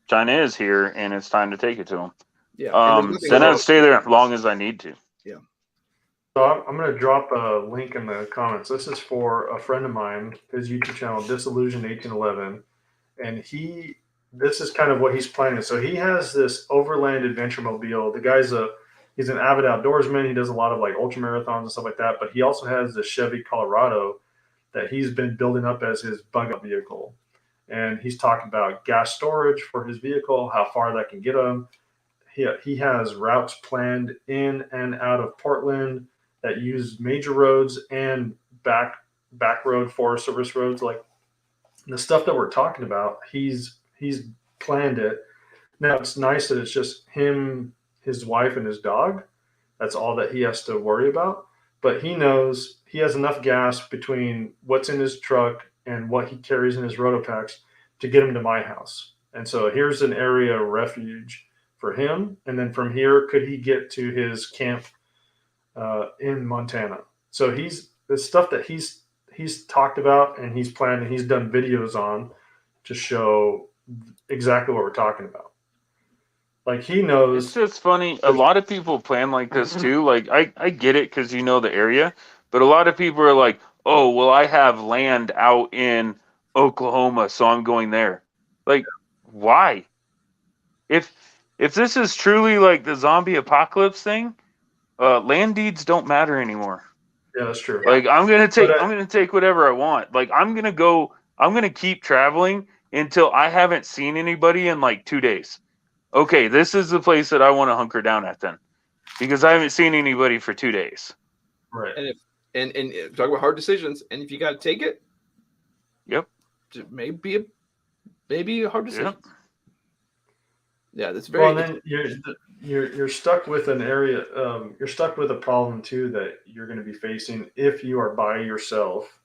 China is here, and it's time to take it to them. Yeah. Then I'd stay there as long as I need to. Yeah. So I'm going to drop a link in the comments. This is for a friend of mine, his YouTube channel, Disillusion1811, and this is kind of what he's planning. So he has this overland adventure mobile. The guy's he's an avid outdoorsman. He does a lot of like ultra marathons and stuff like that. But he also has the Chevy Colorado that he's been building up as his bug out vehicle. And he's talking about gas storage for his vehicle, how far that can get him. He has routes planned in and out of Portland, that use major roads and back road Forest Service roads. Like the stuff that we're talking about, he's planned it. Now it's nice that it's just him, his wife, and his dog. That's all that he has to worry about. But he knows he has enough gas between what's in his truck and what he carries in his rotopacks to get him to my house. And so here's an area of refuge for him. And then from here, could he get to his camp in Montana? So he's the stuff that he's talked about and he's planned and he's done videos on to show exactly what we're talking about. Like he knows. It's just funny. A lot of people plan like this too. Like I get it because you know the area, but a lot of people are like, oh, well, I have land out in Oklahoma, so I'm going there. Like, why? If this is truly like the zombie apocalypse thing, land deeds don't matter anymore. Yeah, that's true. Like I'm gonna take whatever I want. Like I'm gonna keep traveling until I haven't seen anybody in like 2 days. Okay, this is the place that I want to hunker down at then, because I haven't seen anybody for 2 days. Right. And talk about hard decisions, and if you got to take it, yep, it may be a hard decision. Yep. Yeah, that's very. Well, and then you're stuck with an area. You're stuck with a problem too that you're going to be facing if you are by yourself,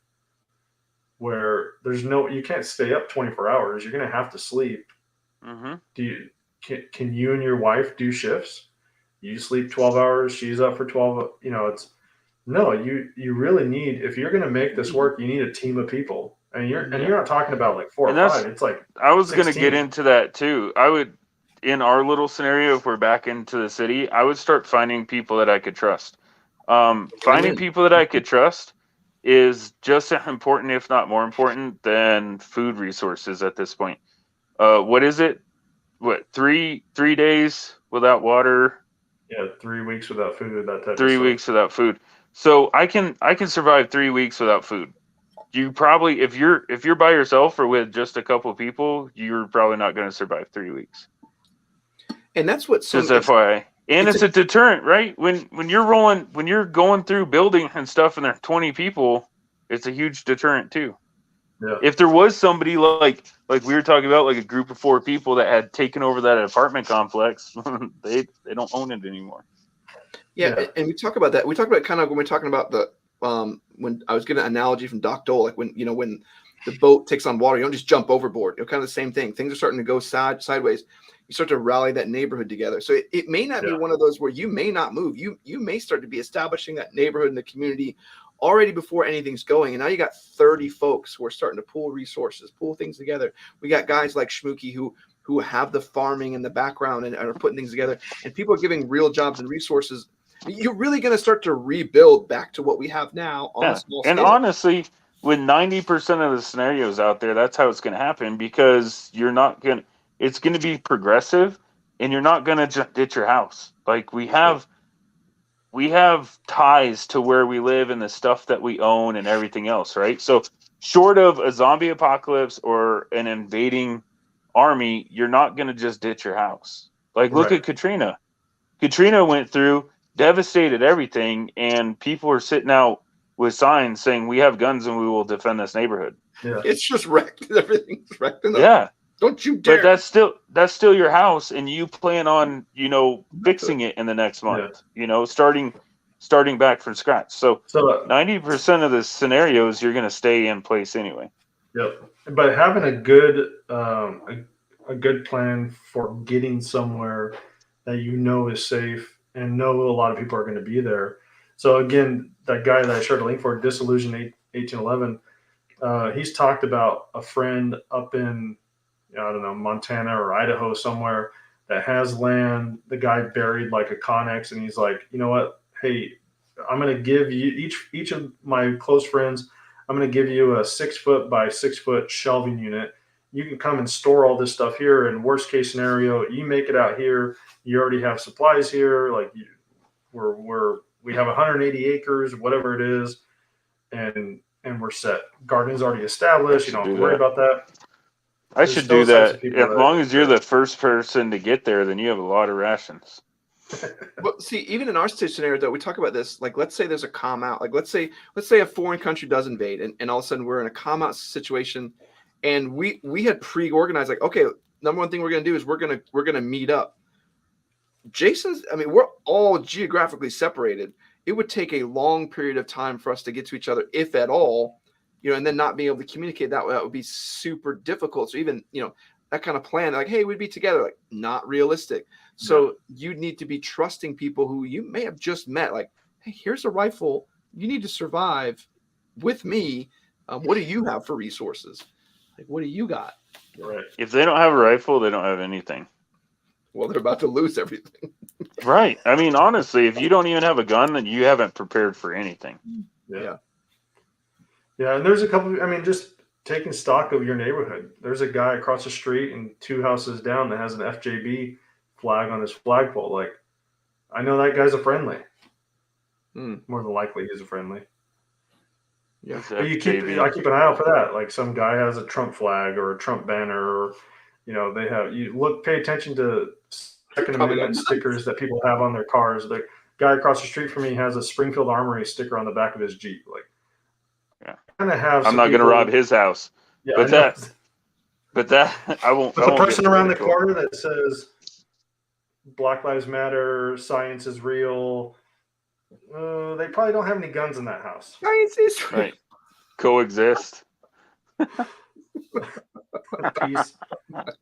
where you can't stay up 24 hours. You're going to have to sleep. Mm-hmm. Can you and your wife do shifts? You sleep 12 hours. She's up for 12. You really need, if you're going to make this work, you need a team of people. And you're not talking about like 4 or 5. It's like I was going to 16. get into that too. I would, in our little scenario, if we're back into the city, I would start finding people that I could trust. Finding people that I could trust is just as important, if not more important, than food resources at this point. What is it? What, 3 days without water? Yeah, 3 weeks without food. That type 3 of weeks without food. So I can survive 3 weeks without food. You probably, if you're by yourself or with just a couple of people, you're probably not going to survive 3 weeks. And that's what just FYI. And it's a deterrent, right? When you're going through building and stuff, and there are 20 people, it's a huge deterrent too. Yeah. If there was somebody like we were talking about, like a group of 4 people that had taken over that apartment complex, they don't own it anymore. Yeah, and we talk about that. We talk about kind of when we're talking about the when I was getting an analogy from Doc Dole, like when the boat takes on water, you don't just jump overboard. Kind of the same thing. Things are starting to go sideways. You start to rally that neighborhood together. So it may not be one of those where you may not move. You may start to be establishing that neighborhood and the community already before anything's going. And now you got 30 folks who are starting to pool resources, pull things together. We got guys like Schmooky who have the farming in the background and are putting things together. And people are giving real jobs and resources. You're really going to start to rebuild back to what we have now on a small scale. And honestly, with 90% of the scenarios out there, that's how it's going to happen, because it's going to be progressive, and you're not going to just ditch your house. Like we have ties to where we live and the stuff that we own and everything else, right? So short of a zombie apocalypse or an invading army, you're not going to just ditch your house. Like look at Katrina. Katrina went through, devastated everything, and people are sitting out with signs saying, we have guns and we will defend this neighborhood. Yeah. It's just wrecked. Everything's wrecked. Yeah. Don't you dare. But that's still your house, and you plan on, fixing it in the next month, starting back from scratch. So 90% of the scenarios, you're going to stay in place anyway. Yep. But having a good plan for getting somewhere that is safe and know a lot of people are going to be there. So again, that guy that I shared a link for, Disillusion 1811, he's talked about a friend up in, I don't know, Montana or Idaho somewhere that has land. The guy buried like a Connex, and he's like, you know what? Hey, I'm going to give you each of my close friends, I'm going to give you a 6 foot by 6 foot shelving unit. You can come and store all this stuff here. And worst case scenario, you make it out here. You already have supplies here. Like we have 180 acres, whatever it is, and we're set. Garden's already established. You don't have to worry about that. I should do that. As long as you're the first person to get there, then you have a lot of rations. Well, see, even in our scenario, though, we talk about this. Like, let's say there's a calm out. Like, let's say a foreign country does invade, and all of a sudden we're in a calm out situation, and we had pre-organized. Like, okay, number one thing we're gonna do is we're gonna meet up. I mean, we're all geographically separated. It would take a long period of time for us to get to each other, if at all, and then not being able to communicate that way, that would be super difficult. So even, that kind of plan, like, hey, we'd be together, like, not realistic. So you need to be trusting people who you may have just met. Like, hey, here's a rifle. You need to survive with me. What do you have for resources? Like, what do you got? Right. If they don't have a rifle, they don't have anything. Well, they're about to lose everything. Right. I mean, honestly, if you don't even have a gun, then you haven't prepared for anything. Yeah. Yeah, and there's a couple. I mean, just taking stock of your neighborhood. There's a guy across the street and 2 houses down that has an FJB flag on his flagpole. Like, I know that guy's a friendly. More than likely, he's a friendly. Yeah, but I keep an eye out for that. Like, some guy has a Trump flag or a Trump banner, or they have pay attention to Second Amendment stickers that people have on their cars. The guy across the street from me has a Springfield Armory sticker on the back of his Jeep. Like, kind of have. I'm not going to rob his house. Yeah, but that I won't. But the person around the corner that says Black Lives Matter, science is real. They probably don't have any guns in that house. Science is real. Right. Coexist.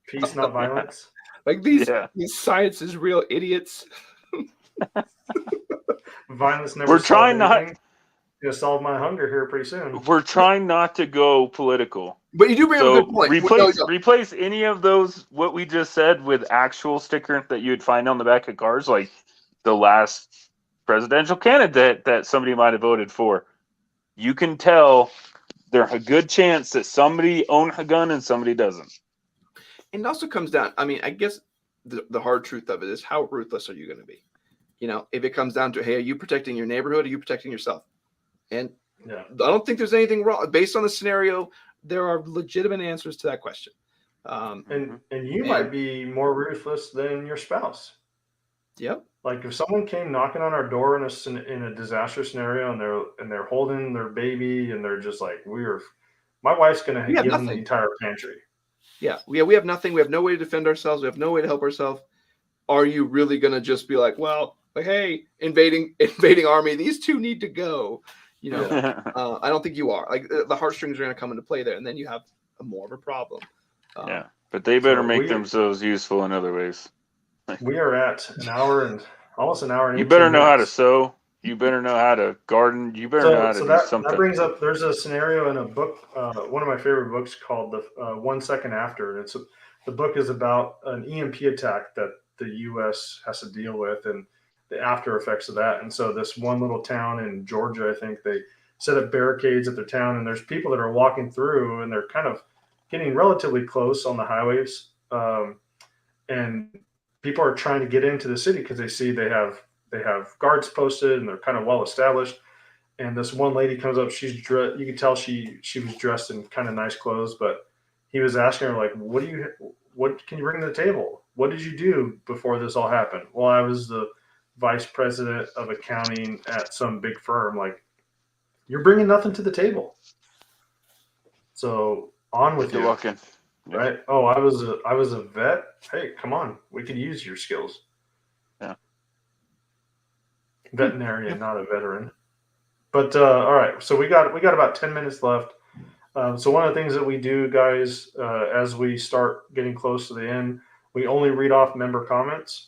Peace, not violence. Like these science is real idiots. Violence never. We're trying not. Gonna solve my hunger here pretty soon. We're trying not to go political. But you do bring up a good point. Replace any of those, what we just said, with actual sticker that you'd find on the back of cars, like the last presidential candidate that somebody might have voted for. You can tell there's a good chance that somebody owns a gun and somebody doesn't. And it also comes down, I mean, I guess the hard truth of it is, how ruthless are you going to be? If it comes down to, hey, are you protecting your neighborhood? Or are you protecting yourself? And I don't think there's anything wrong. Based on the scenario, there are legitimate answers to that question. And you might be more ruthless than your spouse. Yep. Like, if someone came knocking on our door in a disaster scenario, and they're holding their baby, and they're just like, my wife's gonna give them the entire pantry. Yeah, we have nothing. We have no way to defend ourselves. We have no way to help ourselves. Are you really gonna just be like, well, like, hey, invading army, these two need to go? I don't think you are. Like, the heartstrings are going to come into play there, and then you have more of a problem. But they better make themselves useful in other ways. We are at almost an hour and 18 You better know minutes. how to sew. You better know how to garden. You better know how to do something. That brings up, there's a scenario in a book, one of my favorite books, called the 1 Second After. And the book is about an EMP attack that the U.S. has to deal with, and the after effects of that. And so this one little town in Georgia, I think, they set up barricades at their town, and there's people that are walking through, and they're kind of getting relatively close on the highways. And people are trying to get into the city because they see they have guards posted, and they're kind of well established. And this one lady comes up, you can tell she was dressed in kind of nice clothes, but he was asking her, like, what can you bring to the table? What did you do before this all happened? Well, I was the vice president of accounting at some big firm. Like, you're bringing nothing to the table. So on with you. Walking. Right? Oh, I was a vet. Hey, come on, we could use your skills. Yeah. Veterinarian, not a veteran. But all right, so we got about 10 minutes left. So one of the things that we do, guys, as we start getting close to the end, we only read off member comments.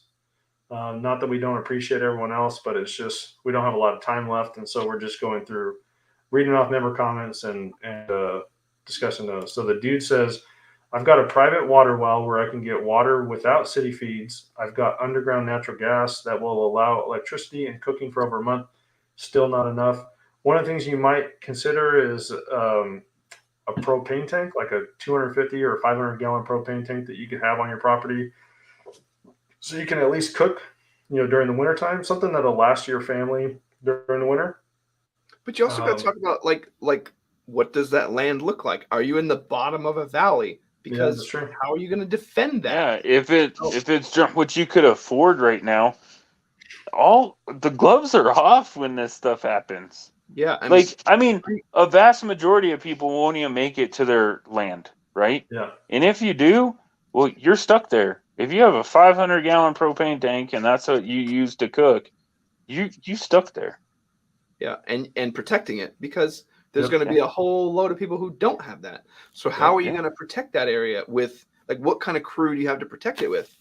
Not that we don't appreciate everyone else, but it's just we don't have a lot of time left, and so we're just going through reading off member comments and discussing those. So the dude says, I've got a private water well where I can get water without city feeds. I've got underground natural gas that will allow electricity and cooking for over a month. Still not enough. One of the things you might consider is a propane tank, like a 250 or 500 gallon propane tank that you could have on your property, so you can at least cook, during the wintertime, something that'll last your family during the winter. But you also got to talk about like what does that land look like? Are you in the bottom of a valley? Because how are you going to defend that? Yeah, if it's what you could afford right now, all the gloves are off when this stuff happens. Yeah, I mean, a vast majority of people won't even make it to their land, right? Yeah. And if you do, well, you're stuck there. If you have a 500-gallon propane tank and that's what you use to cook, you stuck there. Yeah, and protecting it, because there's going to be a whole load of people who don't have that. So how are you going to protect that area with, like, what kind of crew do you have to protect it with?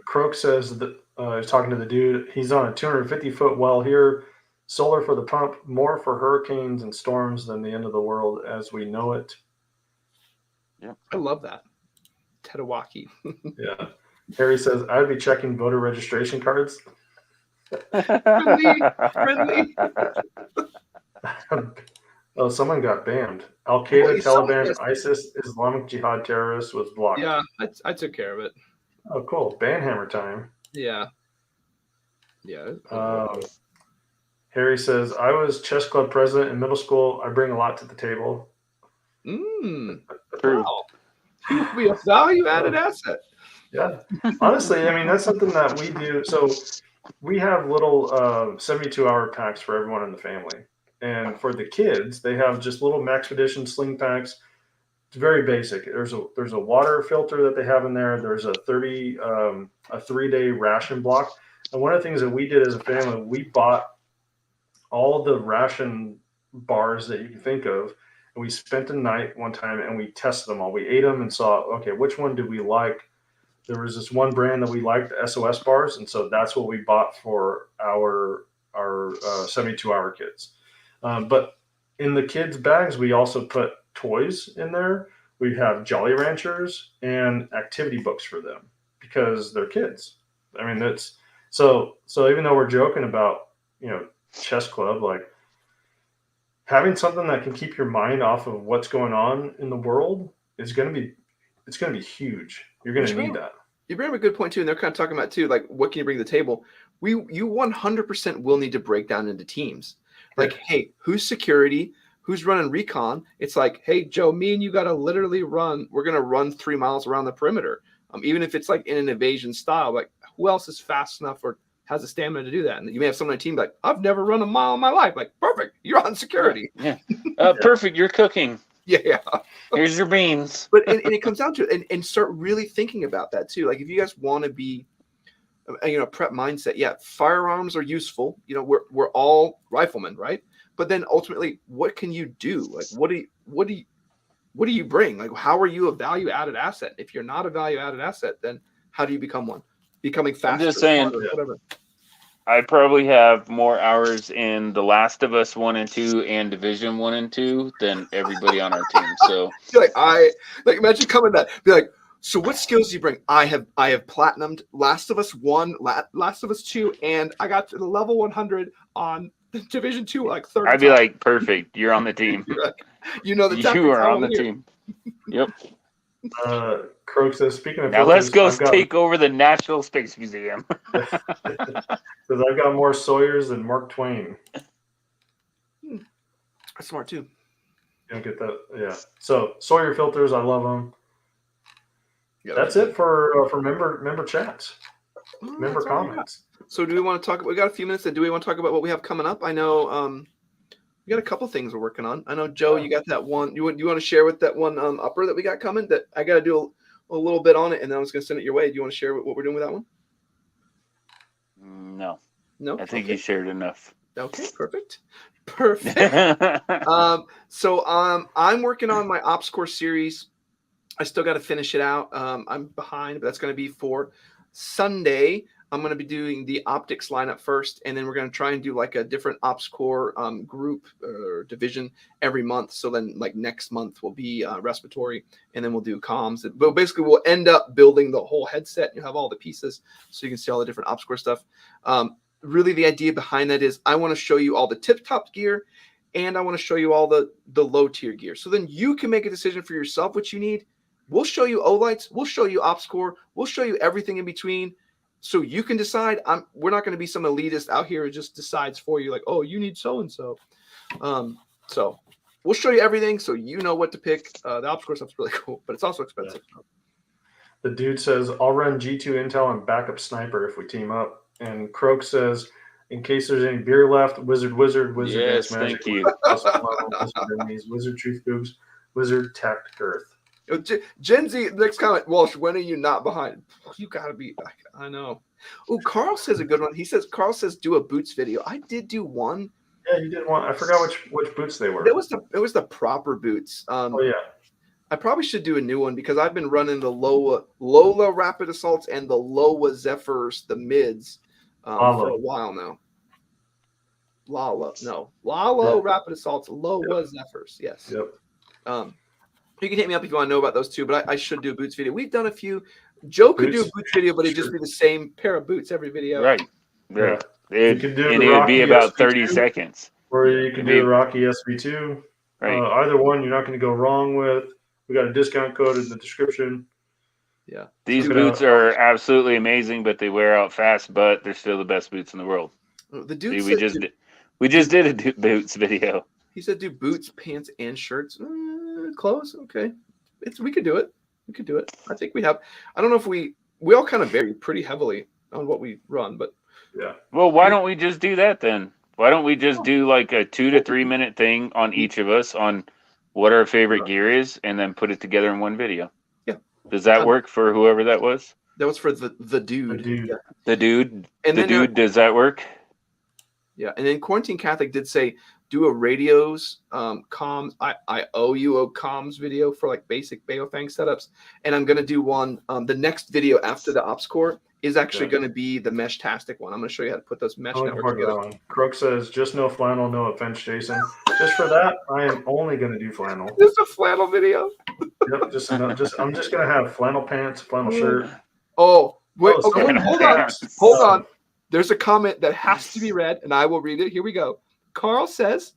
Croak says that he's talking to the dude. He's on a 250-foot well here. Solar for the pump, more for hurricanes and storms than the end of the world as we know it. Yeah, I love that. Tetawaki. Yeah. Harry says, I'd be checking voter registration cards. Friendly. Oh, someone got banned. Al Qaeda, Taliban, ISIS, Islamic Jihad terrorists was blocked. Yeah, I took care of it. Oh, cool. Banhammer time. Yeah. Yeah. Harry says, I was chess club president in middle school. I bring a lot to the table. True. Wow. You would be a value-added asset. Yeah. Honestly, I mean, that's something that we do. So we have little 72-hour packs for everyone in the family. And for the kids, they have just little Maxpedition sling packs. It's very basic. There's a water filter that they have in there. There's a 3-day ration block. And one of the things that we did as a family, we bought all the ration bars that you can think of. And we spent a night one time and we tested them all. We ate them and saw, okay, which one did we like? There was this one brand that we liked, the SOS bars. And so that's what we bought for our 72-hour kids. But in the kids' bags, we also put toys in there. We have Jolly Ranchers and activity books for them because they're kids. I mean, that's so even though we're joking about, chess club, like having something that can keep your mind off of what's going on in the world is going to be huge. You're going to need that. You bring up a good point too. And they're kind of talking about too, like, what can you bring to the table? You 100% will need to break down into teams. Like, hey, who's security? Who's running recon? It's like, hey, Joe, me and you got to literally run. We're going to run 3 miles around the perimeter. Even if it's like in an evasion style, like, who else is fast enough or has the stamina to do that? And you may have someone on a team like, I've never run a mile in my life. Like, perfect. You're on security. Yeah. Perfect. You're cooking. Yeah. Here's your beans. But and it comes down to it, and start really thinking about that too. Like, if you guys want to be, prep mindset, yeah, firearms are useful. We're all riflemen, right? But then ultimately, what can you do? Like, what do you bring? Like, how are you a value-added asset? If you're not a value-added asset, then how do you become one? Becoming faster. I'm just saying, smarter, whatever. I probably have more hours in The Last of Us 1 and 2 and Division 1 and 2 than everybody on our team. So, imagine coming that, be like, so what skills do you bring? I have platinumed Last of Us 1, Last of Us 2, and I got to the level 100 on Division 2 like 30 I'd be like, perfect. You're on the team. the you are on the team. Yep. Croak says, speaking of now let's go take over the National Space Museum. Because I've got more Sawyers than Mark Twain. That's smart too. You don't get that? Yeah. So Sawyer filters, I love them. Yeah, that's it for member chats, member comments. So do we want to talk? We got a few minutes. And do we want to talk about what we have coming up? I know we got a couple things we're working on. I know, Joe, you got that one. You want to share with that one upper that we got coming? That I got to do a little bit on it, and then I was going to send it your way. Do you want to share what we're doing with that one? No. No. I think you shared enough. Okay, perfect. So I'm working on my Ops Core series. I still got to finish it out. I'm behind, but that's going to be for Sunday. I'm going to be doing the optics lineup first, and then we're going to try and do like a different Ops Core group or division every month. So then like next month will be respiratory, and then we'll do comms. But basically we'll end up building the whole headset. You have all the pieces so you can see all the different Ops Core stuff. Really the idea behind that is I want to show you all the tip-top gear, and I want to show you all the low-tier gear. So then you can make a decision for yourself what you need. We'll show you O-Lights. We'll show you Ops Core. We'll show you everything in between. So you can decide. We're not going to be some elitist out here who just decides for you, like, oh, you need so-and-so. So we'll show you everything so you know what to pick. The Ops Core stuff's really cool, but it's also expensive. The dude says, I'll run G2 Intel and backup sniper if we team up. And Croak says, in case there's any beer left, Wizard Yes, Dance Magic, thank you. Wizard Enemies, Wizard Truth Boobs, Wizard Tactic Earth. Gen Z, next comment, Walsh, when are you not behind? You gotta be, I know. Oh, Carl says a good one. Carl says do a boots video. I did do one. Yeah, you did one. I forgot which boots they were. It was the proper boots. Oh yeah. I probably should do a new one because I've been running the Lola Rapid Assaults and the Loa Zephyrs, the mids, for a while now. Lala Rapid Assaults, Loa Zephyrs, yes. Yep. You can hit me up if you want to know about those two, but I should do a boots video. We've done a few. Joe could do a boots video, but it'd just be the same pair of boots every video. Right. Yeah. It'd be about 30 seconds. Or you can do the Rocky SV2. Right. Either one you're not going to go wrong with. We got a discount code in the description. Yeah. These boots are absolutely amazing, but they wear out fast, but they're still the best boots in the world. The dude we just did a boots video. He said do boots, pants, and shirts. Clothes, okay. We could do it. We could do it. I think we have. I don't know if we all kind of vary pretty heavily on what we run, but yeah. Well, why don't we just do that then? Why don't we just do like a 2 to 3 minute thing on each of us on what our favorite gear is, and then put it together in one video? Yeah. Does that work for whoever that was? That was for the dude. The dude. And the dude. Does that work? Yeah, and then Quarantine Catholic did say do a radios, comms. I owe you a comms video for like basic Baofang setups, and I'm gonna do one. The next video after the Ops Core is actually going to be the Mesh-tastic one. I'm going to show you how to put those mesh networks together. Crook says, just no flannel, no offense, Jason. Just for that, I am only going to do flannel. Just a flannel video. Yep, I'm just going to have flannel pants, flannel shirt. Oh, wait, okay, hold on. There's a comment that has to be read, and I will read it. Here we go. Carl says,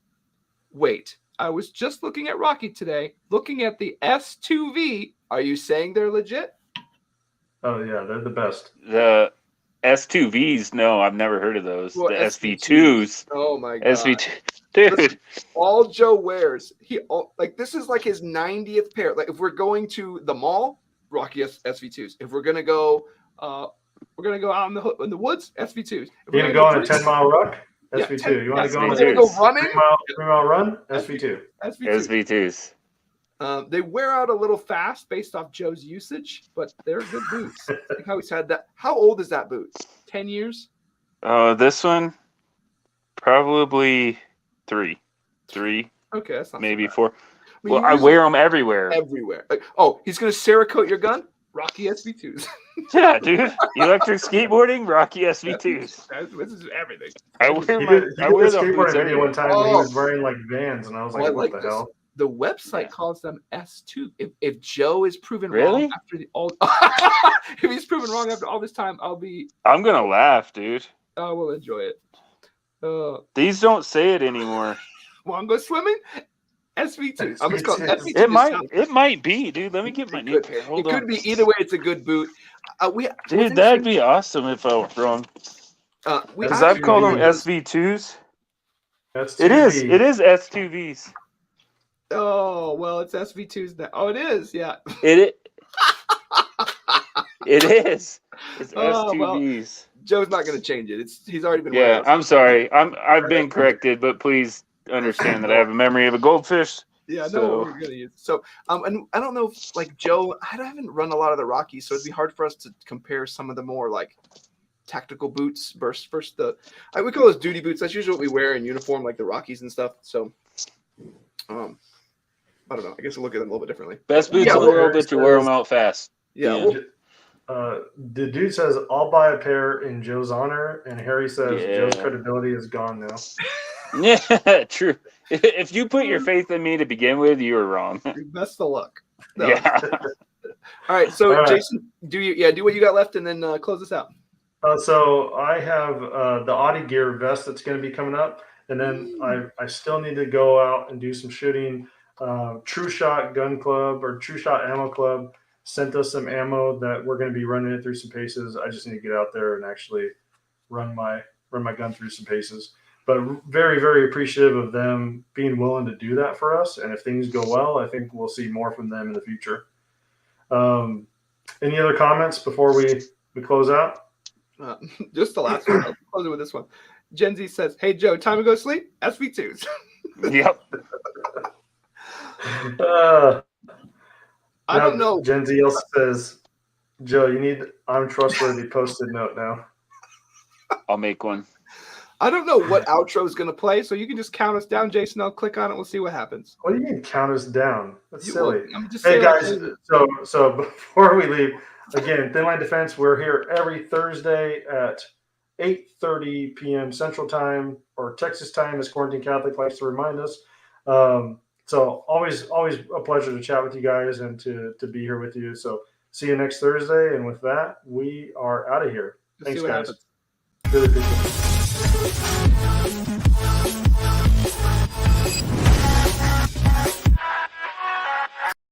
wait, I was just looking at Rocky today, looking at the S2V. Are you saying they're legit? Oh, yeah, they're the best. The S2Vs, no, I've never heard of those. Well, the SV2s. Oh, my God. SV2. Dude. Listen, all Joe wears, this is like his 90th pair. Like, if we're going to the mall, Rocky SV2s. If we're going to go out in the woods, SV2s. You're going to go on a 10-mile ruck? SV2. You want to go on a 3-mile run? SV2. SV2s. They wear out a little fast based off Joe's usage, but they're good boots. I think how he's had that. How old is that boot? 10 years? This one, probably 3. Okay, that's not maybe so 4. Well, I wear them everywhere. Everywhere. Oh, he's going to Cerakote your gun? Rocky SV2s. Yeah, dude. Electric skateboarding, Rocky SV2s. This is everything. I wear the skateboarding video one time when he was wearing like Vans, and I was like, what the hell? The website calls them S2. If Joe is proven really? wrong after if he's proven wrong after all this time, I'm gonna laugh, dude. I will enjoy it. These don't say it anymore. Want to go swimming? SV2. I'm just calling SV2. It might be, dude. Let me get my new pair. It could be either way. It's a good boot. Dude, that'd be awesome if I was wrong. Because I've called them SV2s. It is S2Vs. Oh, well, it's SV2s now. Oh, it is, yeah. It is. It's S2Vs. Well, Joe's not going to change it. He's already been. Yeah, I'm sorry. I've been corrected, but please understand that I have a memory of a goldfish. Yeah, no, we're going to use. So, and I don't know if, like, Joe, I haven't run a lot of the Rockies, so it'd be hard for us to compare some of the more, like, tactical boots versus we call those duty boots. That's usually what we wear in uniform, like the Rockies and stuff. So, I don't know. I guess we'll look at them a little bit differently. Best boots in the world, but you wear them out fast. Yeah. The dude says, I'll buy a pair in Joe's honor, and Harry says Joe's credibility is gone now. Yeah, true. If you put your faith in me to begin with, you were wrong. Best of luck. No. Yeah. All right. So, Jason, do what you got left, and then close this out. So I have the Audi Gear vest that's going to be coming up, and then I still need to go out and do some shooting. True Shot Gun Club or True Shot Ammo Club sent us some ammo that we're going to be running it through some paces. I just need to get out there and actually run my gun through some paces. But very, very appreciative of them being willing to do that for us. And if things go well, I think we'll see more from them in the future. Any other comments before we close out? Just the last one. I'll close it with this one. Gen Z says, "Hey Joe, time to go sleep." SV2s. Yep. I don't know. Gen Z also says, Joe, you need "I'm trustworthy" Post-it note now. I'll make one. I don't know what outro is going to play, so you can just count us down, Jason. I'll click on it. We'll see what happens. What do you mean count us down? That's silly. I'm just Hey saying, guys, so before we leave, again, Thin Line Defense, we're here every Thursday at 8:30 p.m. Central Time, or Texas time, as Quarantine Catholic likes to remind us. So always a pleasure to chat with you guys and to be here with you. So see you next Thursday. And with that, we are out of here. Let's Thanks, see what guys. happens. Really appreciate it.